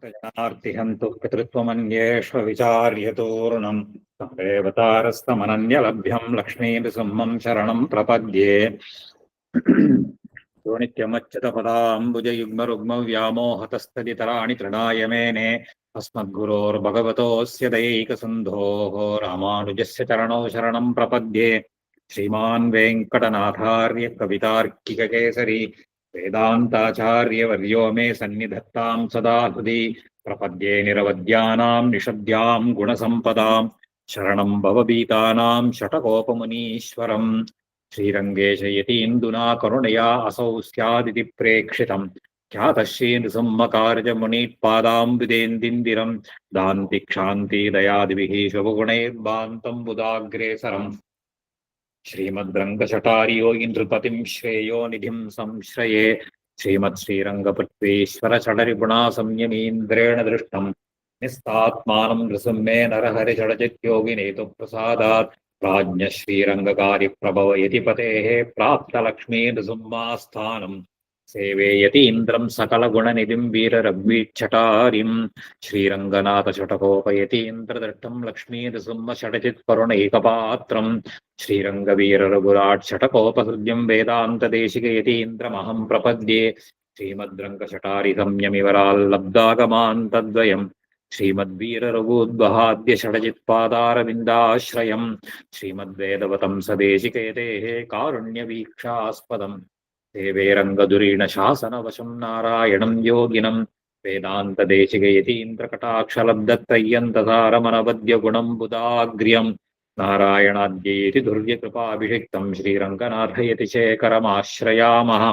भक्तजनार्तिहन्तु पितृत्वमन्येष्वविचार्यतोर्णम् देवतारस्तमनन्यलभ्यम् लक्ष्मीनृसिंहम् शरणम् प्रपद्ये यो नित्यमच्युतपदाम्बुजयुग्मरुग्मव्यामोहतस्तदितराणि तृणाय मेने अस्मद्गुरोर्भगवतोऽस्य दैकसिन्धोः रामानुजस्य चरणौ शरणम् प्रपद्ये श्रीमान् वेङ्कटनाथार्य कवितार्किककेसरी वेदान्ताचार्यवर्यो मे सन्निधत्तां सदा हृदि प्रपद्ये निरवद्यानां निषद्यां गुणसम्पदां शरणं भवभीतानां शठकोपमुनीश्वरम् श्रीरङ्गेशयतीन्दुना करुणया असौ स्यादिति प्रेक्षितम् ख्यातश्रीनृसिंहकार्यमुनीत्पादाम्बुदेन्दिन्दिरम् दान्तिक्षान्तिदयादिभिः शुभगुणैर्बान्तं बुधाग्रेसरम् श्रीमद्रङ्गशटारियोगीन्द्रपतिं श्रेयो निधिं संश्रये श्रीमत्श्रीरङ्गपृथ्वीश्वरचडरिपुणा संयमीन्द्रेण दृष्टं निस्तात्मानं नृसिंहे नरहरिचडचित्योगिनेतु प्रसादात् राज्ञ श्रीरङ्गकार्यप्रभव यतिपतेः प्राप्तलक्ष्मी नृसिंहास्थानम् सेवे यतीन्द्रं सकलगुणनिधिं वीररघ्वीक्षटारिं श्रीरङ्गनाथषटकोपयतीन्द्रदृष्टं लक्ष्मी नृसिंहषडचित्करुणैकपात्रम् श्रीरङ्गवीररघुराट् षटकोपहृद्यं वेदान्तदेशिकयतीन्द्रमहं प्रपद्ये श्रीमद्रङ्गशटारिसंयमिवराल्लब्धागमान् तद्वयम् श्रीमद्वीररघूद्वहाद्य षडजित्पादारविन्दाश्रयम् श्रीमद्वेदवतं सदेशिकेतेः कारुण्यवीक्षास्पदम् देवे रङ्गधुरीण शासनवशं नारायणं योगिनं वेदान्तदेशिकयतीन्द्रकटाक्षलब्धत्रय्यन्तसारमनवद्यगुणं बुधाग्र्यम् नारायणाद्येति दुर्यकृपाभिषिक्तं श्रीरङ्गनाथयति शेखरमाश्रयामः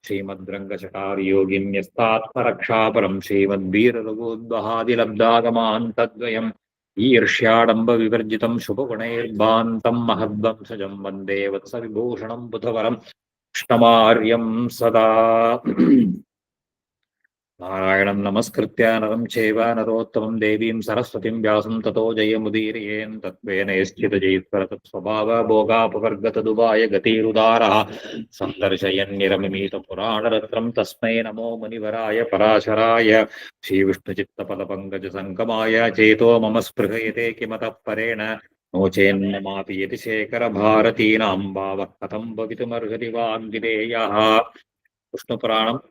श्रीमद्रङ्गशटारियोगिन्यस्तात्मरक्षापरं श्रीमद्वीररघूद्वहादिलब्धागमान् तद्वयम् ईर्ष्याडम्बविवर्जितं शुभगुणैर्बान्तं महद्वंसजं वन्दे वत्सविभूषणं बुधवरम् कृष्णमार्यं सदा नारायणं नमस्कृत्य नरं चैव नरोत्तमं देवीं सरस्वतीं व्यासं ततो जयमुदीरयेन् तत्त्वेन यश्चिदजयीश्वर तत्स्वभावभोगापवर्गतदुबाय गतिरुदारः सन्दर्शयन्निरमिमीतपुराणरत्नं तस्मै नमो मुनिवराय पराशराय श्रीविष्णुचित्तपदपङ्कजसङ्गमाय चेतो मम स्पृहयते किमतः परेण नो चेन्नमापि यतिशेखरभारतीनां भावः कथं भवितुमर्हति वाग्विदेयः விஷ்ணுபுராணம்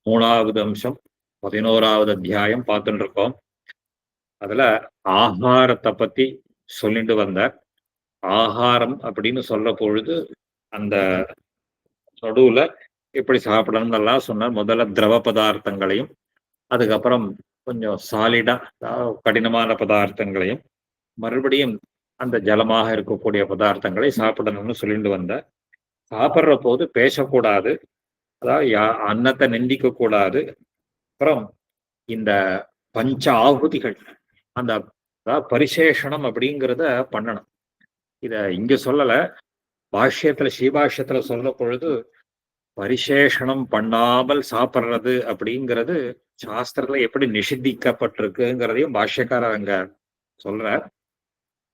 3வது அம்சம் 11வது அத்தியாயம் பார்த்துட்டு இருக்கோம். அதுல ஆகாரத்தை பத்தி சொல்லிட்டு வந்த ஆகாரம் அப்படின்னு சொல்ற பொழுது அந்த நடுவுல எப்படி சாப்பிடணும் எல்லாம் சொன்னார். முதல்ல திரவ பதார்த்தங்களையும் அதுக்கப்புறம் கொஞ்சம் சாலிடா கடினமான பதார்த்தங்களையும் மறுபடியும் அந்த ஜலமாக இருக்கக்கூடிய பதார்த்தங்களை சாப்பிடணும்னு சொல்லிட்டு வந்த. சாப்பிட்ற போது பேசக்கூடாது, அதாவது அன்னத்தை நிந்திக்க கூடாது. அப்புறம் இந்த பஞ்ச ஆகுதிகள் அந்த பரிசேஷனம் அப்படிங்கிறத பண்ணணும். இத இங்க சொல்லல, பாஷ்யத்துல ஸ்ரீபாஷ்யத்துல சொல்ற பொழுது பரிசேஷனம் பண்ணாமல் சாப்பிட்றது அப்படிங்கிறது சாஸ்திரத்துல எப்படி நிஷித்திக்கப்பட்டிருக்குங்கிறதையும் பாஷ்யக்காரர் அங்க சொல்ற.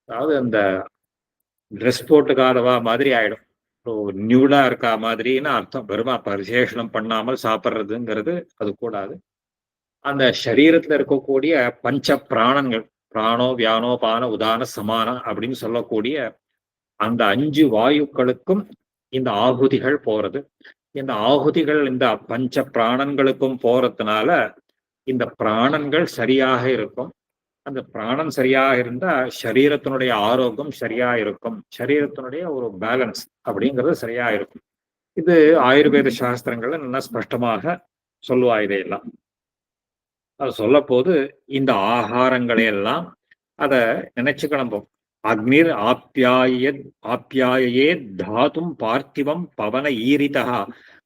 அதாவது அந்த ட்ரெஸ் போட்டுக்காதவா மாதிரி ஆயிடும், நியூடா இருக்கா மாதிரின்னு அர்த்தம். வெறுமா பரிசேஷனம் பண்ணாமல் சாப்பிட்றதுங்கிறது அது கூடாது. அந்த சரீரத்துல இருக்கக்கூடிய பஞ்ச பிராணங்கள், பிராணோ வியானோ பான உதான சமான அப்படின்னு சொல்லக்கூடிய அந்த 5 வாயுக்களுக்கும் இந்த ஆகுதிகள் போறது. இந்த ஆகுதிகள் இந்த பஞ்ச பிராணங்களுக்கும் போறதுனால இந்த பிராணங்கள் சரியாக இருக்கும். அந்த பிராணம் சரியாக இருந்தா சரீரத்தினுடைய ஆரோக்கியம் சரியா இருக்கும், சரீரத்தினுடைய ஒரு பேலன்ஸ் அப்படிங்கிறது சரியா இருக்கும். இது ஆயுர்வேத சாஸ்திரங்கள்ல நல்லா ஸ்பஷ்டமாக சொல்லுவா இதையெல்லாம். அது சொல்ல போது இந்த ஆகாரங்களை எல்லாம் அத நினைச்சுக்கணும். அக்னிர் ஆப்யாயே தாத்தும் பார்த்திவம் பவன ஈரிதா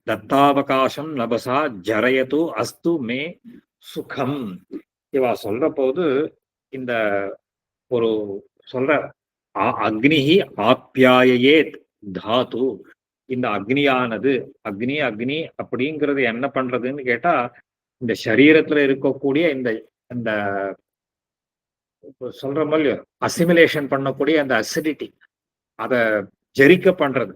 தத்தாவகாசம் நபசா ஜரயது அஸ்து மே சுகம். இவா சொல்ற போது இந்த ஒரு சொல்ற அக்னிஹி ஆப்யாயே தாத்து, இந்த அக்னியானது அக்னி அப்படிங்கிறது என்ன பண்றதுன்னு கேட்டா, இந்த சரீரத்துல இருக்கக்கூடிய இந்த இந்த சொல்ற மாதிரி அசிமிலேஷன் பண்ணக்கூடிய அந்த அசிடிட்டி அத ஜெரிக்க பண்றது.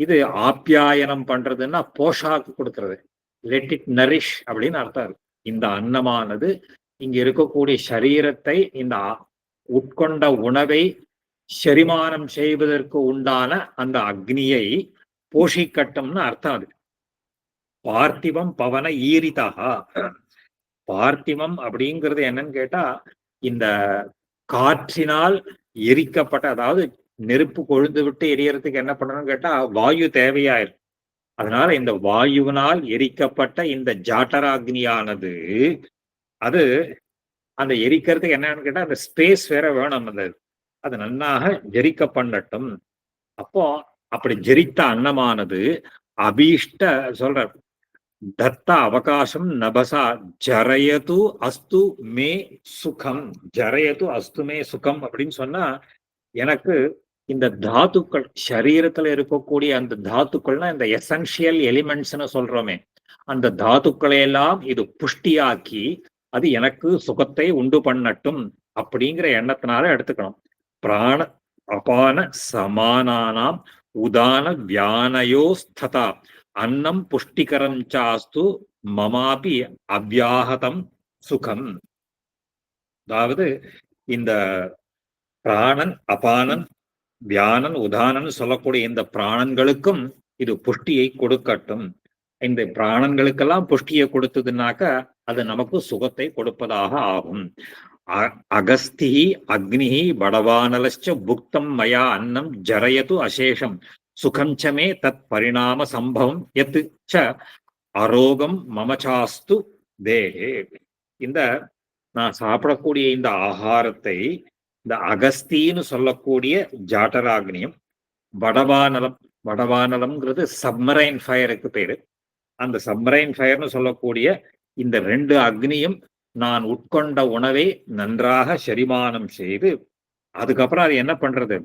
இது ஆப்யாயனம் பண்றதுன்னா போஷாக்கு கொடுக்கறது, லெட் இட் நரிஷ் அப்படின்னு அர்த்தம் இருக்கு. இந்த அன்னமானது இங்க இருக்கக்கூடிய சரீரத்தை இந்த உட்கொண்ட உணவை செரிமானம் செய்வதற்கு உண்டான அந்த அக்னியை போஷிக்கட்டும்னு அர்த்தம். அது பார்த்திவம் பவன ஈரிதா. பார்த்திவம் அப்படிங்கிறது என்னன்னு கேட்டா, இந்த காற்றினால் எரிக்கப்பட்ட, அதாவது நெருப்பு கொழுந்து விட்டு எரியறதுக்கு என்ன பண்ணணும்னு கேட்டா வாயு தேவையாயிரும். அதனால இந்த வாயுவினால் எரிக்கப்பட்ட இந்த ஜாட்டராக்னியானது, அது அந்த எரிக்கிறதுக்கு என்னன்னு கேட்டா அந்த ஸ்பேஸ் வேற வேணும். அந்த அது நன்னாக ஜெரிக்க பண்ணட்டும். அப்போ அப்படி ஜெரித்த அன்னமானது அபீஷ்ட சொல்ற தத்த அவகாசம் நபசா ஜரயது அஸ்து மே சுகம். ஜரயது அஸ்து மே சுகம் அப்படின்னு சொன்னா, எனக்கு இந்த தாத்துக்கள் சரீரத்துல இருக்கக்கூடிய அந்த தாத்துக்கள்னா இந்த எசென்சியல் எலிமெண்ட்ஸ்னு சொல்றோமே, அந்த தாத்துக்களை எல்லாம் இது புஷ்டியாக்கி அது எனக்கு சுகத்தை உண்டு பண்ணட்டும் அப்படிங்கிற எண்ணத்தினால எடுத்துக்கணும். பிராண அபான சமானானாம் உதான வியானயோஸ்ததா அன்னம் புஷ்டிகரம் சாஸ்து மமாபி அவ்யாஹதம் சுகம். அதாவது இந்த பிராணன் அபானன் வியானன் உதானன் சொல்லக்கூடிய இந்த பிராணன்களுக்கும் இது புஷ்டியை கொடுக்கட்டும். இந்த பிராணன்களுக்கெல்லாம் புஷ்டியை கொடுத்ததுனாக்க அது நமக்கு சுகத்தை கொடுப்பதாக ஆகும். அகஸ்தி அக்னி படவானலச்ச புக்தம் மயா அன்னம் ஜரயது அசேஷம் சுகஞ்சமே தத் பரிணாம சம்பவம் எத் ச அரோகம் மமச்சாஸ்து தேகே. இந்த நான் சாப்பிடக்கூடிய இந்த ஆகாரத்தை இந்த அகஸ்தின்னு சொல்லக்கூடிய ஜாட்டராக்னியம், வடவானலம், வடவானலம்ங்கிறது சப்மரைன் ஃபயருக்கு பேரு. அந்த சப்மரைன் ஃபயர்னு சொல்லக்கூடிய இந்த 2 அக்னியும் நான் உட்கொண்ட உணவை நன்றாக செரிமானம் செய்து, அதுக்கப்புறம் அது என்ன பண்றது,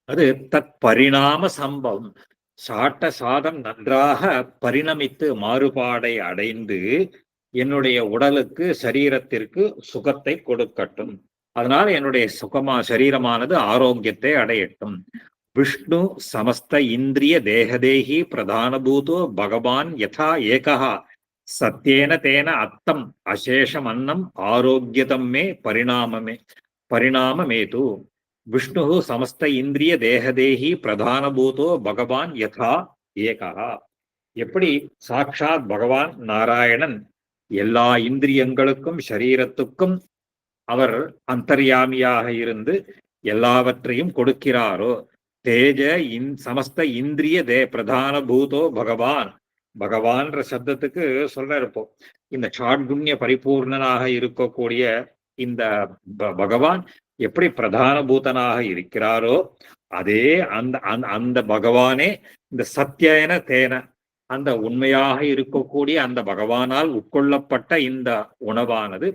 அது தத் பரிணாம சம்பவம், சாட்ட சாதம் நன்றாக பரிணமித்து மாறுபாடை அடைந்து என்னுடைய உடலுக்கு சரீரத்திற்கு சுகத்தை கொடுக்கட்டும். அதனால என்னுடைய சரீரமானது ஆரோக்கியத்தை அடையட்டும். விஷ்ணு சமஸ்த இந்திரிய தேகதேகி பிரதானபூதோ பகவான் யதா ஏகா சத்யேன தேன அத்தம் அசேஷம் அன்னம் ஆரோக்கியதம் மே பரிணாமமேது. விஷ்ணு சமஸ்த இந்திரிய தேகதேகி பிரதானபூதோ பகவான் யதா ஏகா. எப்படி சாட்சாத் பகவான் நாராயணன் எல்லா இந்திரியங்களுக்கும் சரீரத்துக்கும் அவர் அந்தர்யாமியாக இருந்து எல்லாவற்றையும் கொடுக்கிறாரோ, தேஜ சமஸ்த இந்திரிய பிரதான பூதோ பகவான். பகவான்ற சப்தத்துக்கு சொல்ல இருப்போம். இந்த ஷாட்குண்ய பரிபூர்ணனாக இருக்கக்கூடிய இந்த பகவான் எப்படி பிரதான பூதனாக இருக்கிறாரோ, அதே அந்த அந்த பகவானே இந்த சத்தியன தேன, அந்த உண்மையாக இருக்கக்கூடிய அந்த பகவானால் உட்கொள்ளப்பட்ட இந்த உணவானது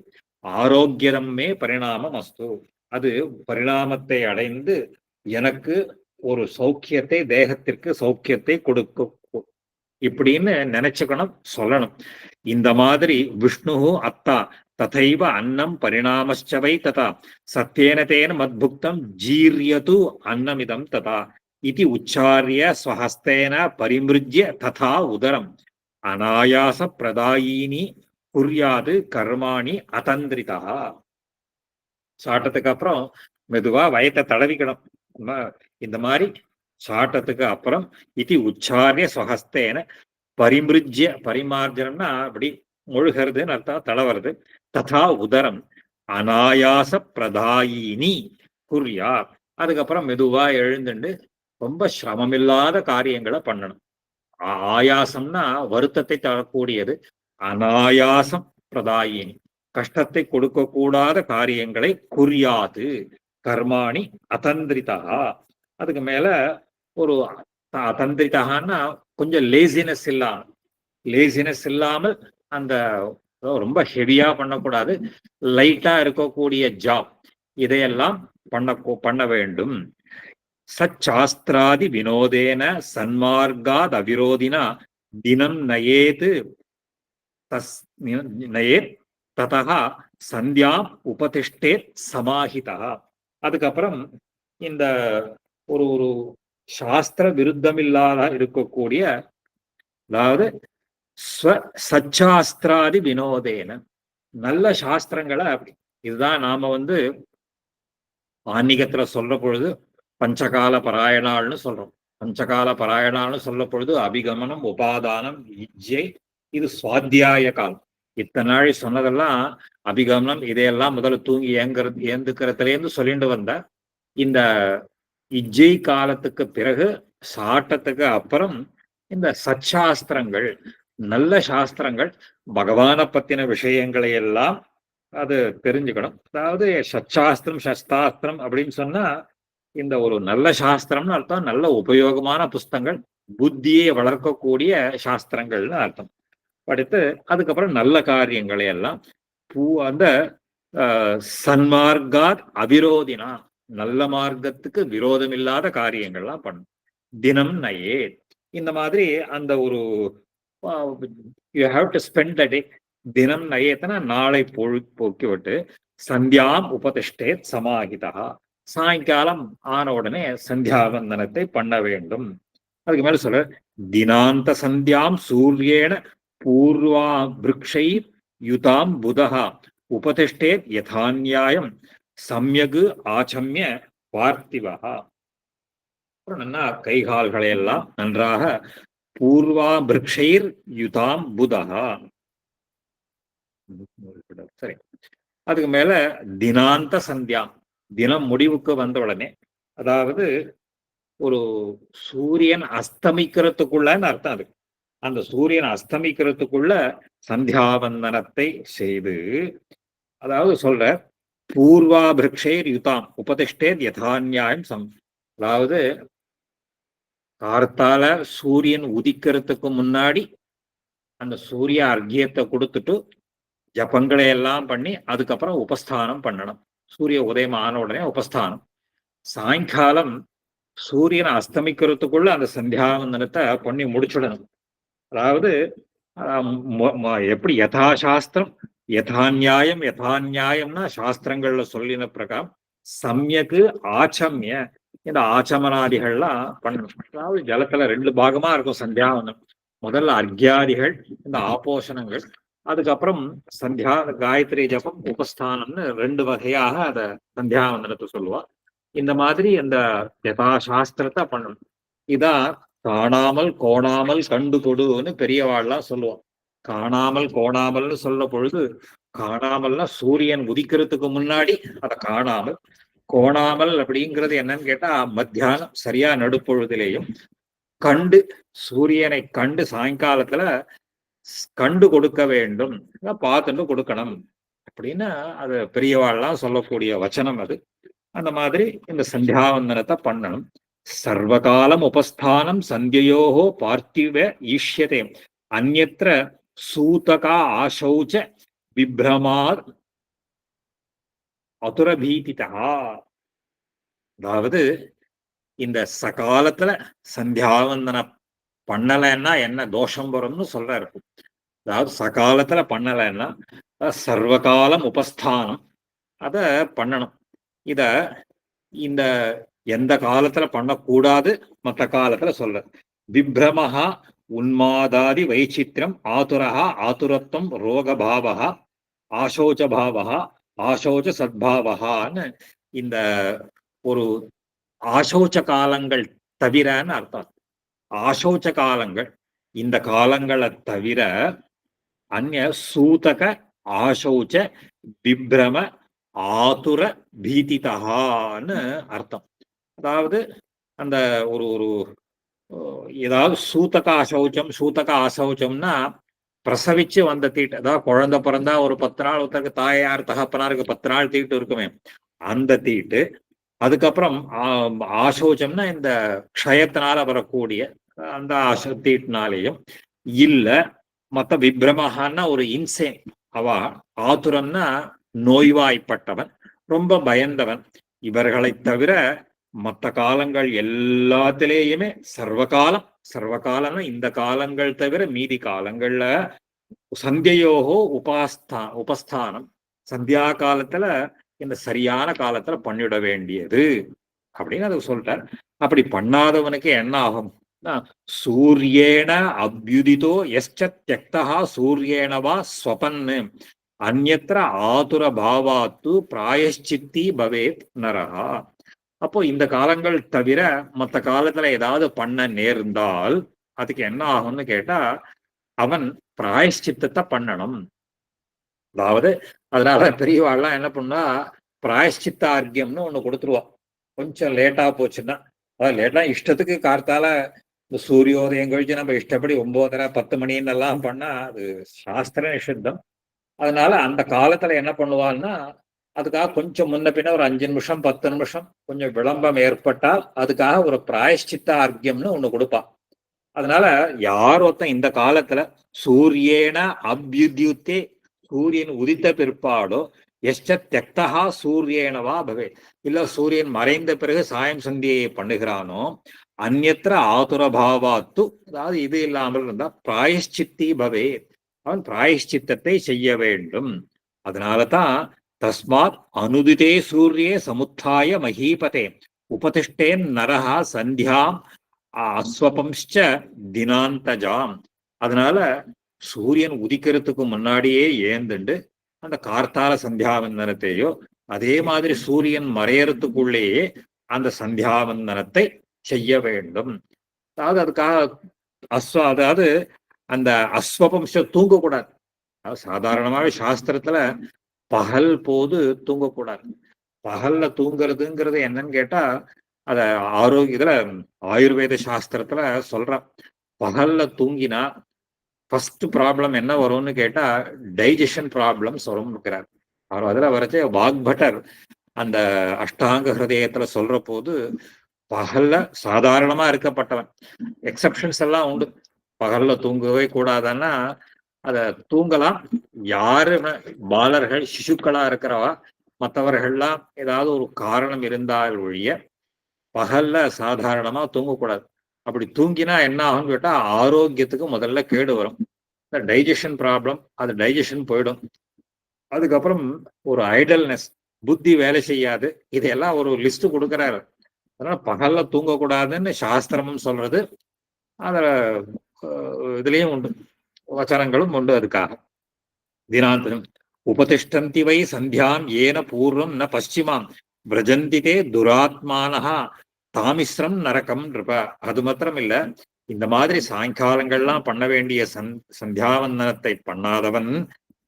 ஆரோக்கியமே பரிணாமம் அஸ்து, அது பரிணாமத்தை அடைந்து எனக்கு ஒரு சௌக்கியத்தை, தேகத்திற்கு சௌக்கியத்தை கொடுக்கும் இப்படின்னு நினைச்சுக்கணும், சொல்லணும். இந்த மாதிரி விஷ்ணு அத்தா ததைவ அன்னம் பரிணாமச்சவை ததா சத்யேன தேன மத்புக்தம் ஜீரியது அன்னமிதம் ததா இதி உச்சாரிய ஸ்வஹஸ்தேன பரிமிருஜ்ய ததா உதரம் அநாயாச பிரதாயினி குறியாது கர்மாணி அதந்திரிதா. சாட்டத்துக்கு அப்புறம் மெதுவா வயத்தை தடவிக்கணும். இந்த மாதிரி சாட்டத்துக்கு அப்புறம் இதி உச்சாரிய ஸ்வஹஸ்தேன பரிமிருஜ்ய, பரிமார்ஜனம்னா அப்படி முழுகிறதுன்னு அர்த்தம், தடவுறது. ததா உதரம் அநாயாச பிரதாயினி குறியா. அதுக்கப்புறம் மெதுவா எழுந்துண்டு ரொம்ப சிரமமில்லாத காரியங்களை பண்ணணும். ஆயாசம்னா வருத்தத்தை தரக்கூடியது, அநாயாசம் பிரதாயினி கஷ்டத்தை கொடுக்கக்கூடாத காரியங்களை குறியாது கர்மாணி அதந்திரிதா. அதுக்கு மேல ஒரு அதந்திரிதான்னா கொஞ்சம் லேசினஸ் இல்லாமல் அந்த ரொம்ப ஹெவியா பண்ணக்கூடாது, லைட்டா இருக்கக்கூடிய ஜாப் இதையெல்லாம் பண்ண வேண்டும். சச்சாஸ்திராதி வினோதேன சன்மார்காத் அவிரோதினா தினம் நயேத் ததா சந்தியாம் உபதிஷ்டேத் சமாஹிதா. அதுக்கப்புறம் இந்த ஒரு ஒரு சாஸ்திர விருத்தமில்லாத இருக்கக்கூடிய, அதாவது சச்சாஸ்திராதி வினோதேன, நல்ல சாஸ்திரங்களை இதுதான் நாம ஆன்மீகத்துல சொல்ற பொழுது பஞ்சகால பராயணாள்னு சொல்றோம். பஞ்சகால பராயணாள்னு சொல்ல பொழுது அபிகமனம், உபாதானம், இஜ்ஜை, இது சுவாத்தியாய காலம். இத்தனை நாள் சொன்னதெல்லாம் அபிகமனம், இதையெல்லாம் முதல்ல தூங்கி ஏந்துக்கிறதுலேருந்து சொல்லிட்டு வந்த இந்த இஜ்ஜை காலத்துக்கு பிறகு சாட்டத்துக்கு அப்புறம் இந்த சச்சாஸ்திரங்கள், நல்ல சாஸ்திரங்கள், பகவானை பத்தின விஷயங்களை எல்லாம் அது தெரிஞ்சுக்கணும். அதாவது சச்சாஸ்திரம் சஸ்தாஸ்திரம் அப்படின்னு சொன்னா இந்த ஒரு நல்ல சாஸ்திரம்னு அர்த்தம், நல்ல உபயோகமான புஸ்தங்கள், புத்தியை வளர்க்கக்கூடிய சாஸ்திரங்கள்னு அர்த்தம். படித்து அதுக்கப்புறம் நல்ல காரியங்களை எல்லாம் அந்த சன்மார்காத் அவிரோதினா, நல்ல மார்க்கத்துக்கு விரோதம் இல்லாத காரியங்கள்லாம் பண்ணும். தினம் நயே இந்த மாதிரி அந்த ஒரு you have to spend the day. தினம் நயேத்தனா நாளை போக்கி விட்டு சந்தியாம் உபதிஷ்டேத் சமாஹிதா, சாயங்காலம் ஆன உடனே சந்தியாவந்தனத்தை பண்ண வேண்டும். அதுக்கு மேல சொல்ற தினாந்த சந்தியாம் சூரியேன பூர்வா விருக்ஷை யுதாம் புதஹா உபதிஷ்டேத் யதாநியாயம் சம்யகு ஆச்சம்ய பார்த்திவஹா. நன்னா கைகால்களை எல்லாம் நன்றாக பூர்வா விருக்ஷைர் யுதாம் புதஹா. சரி, அதுக்கு மேல தினாந்த சந்தியா, தினம் முடிவுக்கு வந்த உடனே, அதாவது ஒரு சூரியன் அஸ்தமிக்கிறதுக்குள்ளன்னு அர்த்தம். அது அந்த சூரியன் அஸ்தமிக்கிறதுக்குள்ள சந்தியாவந்தனத்தை செய்து, அதாவது சொல்ற பூர்வாபிருக்ஷேர் யுதாம் உபதிஷ்டேத் யதாநியாயம் அதாவது கார்த்தால சூரியன் உதிக்கிறதுக்கு முன்னாடி அந்த சூரிய அர்க்கியத்தை கொடுத்துட்டு ஜபங்களை எல்லாம் பண்ணி அதுக்கப்புறம் உபஸ்தானம் பண்ணணும். சூரிய உதயம் ஆன உடனே உபஸ்தானம். சாயங்காலம் சூரியன் அஸ்தமிக்கிறதுக்குள்ள அந்த சந்தியாவந்தனத்தை பண்ணி முடிச்சுடணும். அதாவது எப்படி யதாசாஸ்திரம் யதாநியாயம், யதாநியாயம்னா சாஸ்திரங்கள்ல சொல்லின பிரகாரம் சமயக்கு ஆச்சமிய, இந்த ஆச்சமனாதிகள்லாம் பண்ணணும். அதாவது ஜலத்துல 2 பாகமா இருக்கும் சந்தியாவந்தனம். முதல்ல அர்க்கியாதிகள், இந்த ஆபோஷணங்கள், அதுக்கப்புறம் சந்தியா காயத்ரி ஜபம், உபஸ்தானம்னு 2 வகையாக அத சந்தியாவந்தனத்தை சொல்லுவா. இந்த மாதிரி அந்த யதாசாஸ்திரத்தை பண்ணணும். இதான் காணாமல் கோணாமல் கண்டு கொடுன்னு பெரியவாள்லாம் சொல்லுவோம். காணாமல் கோணாமல்னு சொல்ல பொழுது, காணாமல்னா சூரியன் உதிக்கிறதுக்கு முன்னாடி அதை காணாமல், கோணாமல் அப்படிங்கிறது என்னன்னு கேட்டா மத்தியானம் சரியா நடுப்பொழுதிலேயும் கண்டு, சூரியனை கண்டு சாயங்காலத்துல கண்டு கொடுக்க வேண்டும், பார்த்துட்டு கொடுக்கணும் அப்படின்னு அது பெரியவாள்லாம் சொல்லக்கூடிய வச்சனம் அது. அந்த மாதிரி இந்த சந்தியாவந்தனத்தை பண்ணணும். சர்வகாலம் உபஸ்தானம் சந்தியோஹோ பார்த்திவ ஈஷ்யதே அந்யத்ர சூதகா ஆசௌச்ச விப்ரமார் அதுரபீதிதா. அதாவது இந்த சகாலத்துல சந்தியாவந்தனம் பண்ணலைன்னா என்ன தோஷம் வரும்னு சொல்றாரு. அதாவது சகாலத்துல பண்ணலைன்னா சர்வகாலம் உபஸ்தானம் அத பண்ணணும். இத இந்த எந்த காலத்துல பண்ணக்கூடாது, மற்ற காலத்துல சொல்ற விப்ரமஹா உன்மாதாதி வைச்சித்ரம் ஆதுரஹா ஆதுரத்துவம் ரோகபாவஹா ஆசோச்சபாவஹா ஆசோச்ச சத்பாவஹான்னு இந்த ஒரு ஆசோச்ச காலங்கள் தவிரன்னு அர்த்தம். ஆசோச்ச காலங்கள், இந்த காலங்களை தவிர அந்நிய சூதக ஆசௌச்ச விப்ரம ஆதுர பீதிதகான்னு அர்த்தம். அதாவது அந்த ஒரு ஒரு ஏதாவது சூத்தக அசௌச்சம், சூத்தக அசௌச்சம்னா பிரசவிச்சு வந்த தீட்டு. அதாவது குழந்தை பிறந்தா ஒரு 10 நாள் ஒருத்தருக்கு தாயார் தகப்பனாருக்கு 10 நாள் தீட்டு இருக்குமே, அந்த தீட்டு. அதுக்கப்புறம் ஆசௌச்சம்னா இந்த க்ஷயத்தினால வரக்கூடிய அந்த தீட்டுனாலேயும் இல்ல. மற்ற விப்ரமஹான்னா ஒரு இன்சேன், அவ ஆதுரம்னா நோய்வாய்ப்பட்டவன், ரொம்ப பயந்தவன். இவர்களை தவிர மற்ற காலங்கள் எல்லாத்திலேயுமே சர்வகாலம், சர்வகாலம்னா இந்த காலங்கள் தவிர மீதி காலங்கள்ல சந்தியோகோ உபஸ்தானம், சந்தியா காலத்துல இந்த சரியான காலத்துல பண்ணிட வேண்டியது அப்படின்னு அது சொல்லிட்டார். அப்படி பண்ணாதவனுக்கு என்ன ஆகும்? சூரியேன அபியுதிதோ எஸ்ச தியக்தா சூரியேனவா ஸ்வபன்னு அந்யத்ர ஆதுர பாவாத்து பிராயஷ்சித்தி பவேத் நரஹா. அப்போ இந்த காலங்கள் தவிர மற்ற காலத்துல ஏதாவது பண்ண நேர்ந்தால் அதுக்கு என்ன ஆகும்னு கேட்டா அவன் பிராயஷ்சித்தத்தை பண்ணணும். அதாவது அதனால பெரியவாள்லாம் என்ன பண்ணா பிராயஷ்சித்த ஆர்க்கியம்னு ஒண்ணு கொடுத்துருவா. கொஞ்சம் லேட்டா போச்சுன்னா, அதாவது லேட்டா இஷ்டத்துக்கு கார்த்தால இந்த சூரியோதயம் கழிச்சு நம்ம இஷ்டப்படி 9:30 10 மணின்னு எல்லாம் பண்ணா அது சாஸ்திர நிஷித்தம். அதனால அந்த காலத்துல என்ன பண்ணுவான்னா அதுக்காக கொஞ்சம் முன்ன பின்ன ஒரு 5 நிமிஷம் 10 நிமிஷம் கொஞ்சம் விளம்பரம் ஏற்பட்டால் அதுக்காக ஒரு பிராயஷ்சித்த ஆர்க்கியம்னு ஒண்ணு கொடுப்பா. அதனால யார் ஒருத்தன் இந்த காலத்துல சூரியேன அபியுத்யுத்தே சூரியன் உதித்த பிற்பாடோ எஷ்ட தெக்தகா சூரியேனவா பவே இல்ல சூரியன் மறைந்த பிறகு சாயம் சந்தியை பண்ணுகிறானோ அந்நத்திர ஆதுரபாவாத்து, அதாவது இது இல்லாமல் இருந்தா பிராயஷ்சித்தி பவே அவன் பிராயஷ்சித்தத்தை செய்ய வேண்டும். அதனாலதான் தஸ்மாத் அனுதிதே சூரியே சமுத்தாய மகீபதே உபதிஷ்டேன் நரஹா சந்தியாம் அஸ்வபம்ச்ச தினாந்தஜாம். அதனால சூரியன் உதிக்கிறதுக்கு முன்னாடியே ஏந்துண்டு அந்த கார்த்தால சந்தியாவந்தனத்தையோ அதே மாதிரி சூரியன் மறையறதுக்குள்ளேயே அந்த சந்தியாவந்தனத்தை செய்ய வேண்டும். அதாவது அதுக்காக அதாவது அந்த அஸ்வபம்சம் தூங்கக்கூடாது. சாதாரணமாவே சாஸ்திரத்துல பகல் போது தூங்கக்கூடாது. பகல்ல தூங்குறதுங்கிறது என்னன்னு கேட்டா அத இதுல ஆயுர்வேத சாஸ்திரத்துல சொல்ற பகல்ல தூங்கினா ஃபர்ஸ்ட் ப்ராப்ளம் என்ன வரும்னு கேட்டா டைஜஷன் ப்ராப்ளம்ஸ் வரும்ங்கிறார். அவர் அதுல வரைச்சே வாக்பட்டர் அந்த அஷ்டாங்க ஹிருதயத்துல சொல்ற போது பகல்ல சாதாரணமா இருக்கப்பட்டவன், எக்ஸப்ஷன்ஸ் எல்லாம் உண்டு. பகல்ல தூங்கவே கூடாதுன்னா அத தூங்கலாம். யாரு பாலர்கள் சிசுக்களா இருக்கிறவா மற்றவர்கள்லாம் ஏதாவது ஒரு காரணம் இருந்தால் ஒழிய பகல்ல சாதாரணமா தூங்கக்கூடாது. அப்படி தூங்கினா என்ன ஆகும்னு கேட்டா ஆரோக்கியத்துக்கு முதல்ல கேடு வரும். டைஜஷன் ப்ராப்ளம், அது டைஜஷன் போயிடும். அதுக்கப்புறம் ஒரு ஐடல்னஸ், புத்தி வேலை செய்யாது. இதெல்லாம் ஒரு லிஸ்ட் கொடுக்குறாரு. அதனால பகல்ல தூங்கக்கூடாதுன்னு சாஸ்திரமும் சொல்றது. அதுல இதுலயும் உண்டு, வச்சனங்களும் உண்டு அதுக்காக. தினாந்தனம் உபதிஷ்டந்தி வை சந்தியாம் ஏன பூர்வம் ந பশ্চিமாம் பிரஜந்திதே துராத்மானஹா தாமிஸ்ரம் நரகம் நிருப. அது மாத்திரம் இல்ல, இந்த மாதிரி சாயங்காலங்கள்லாம் பண்ண வேண்டிய சந்தியாவந்தனத்தை பண்ணாதவன்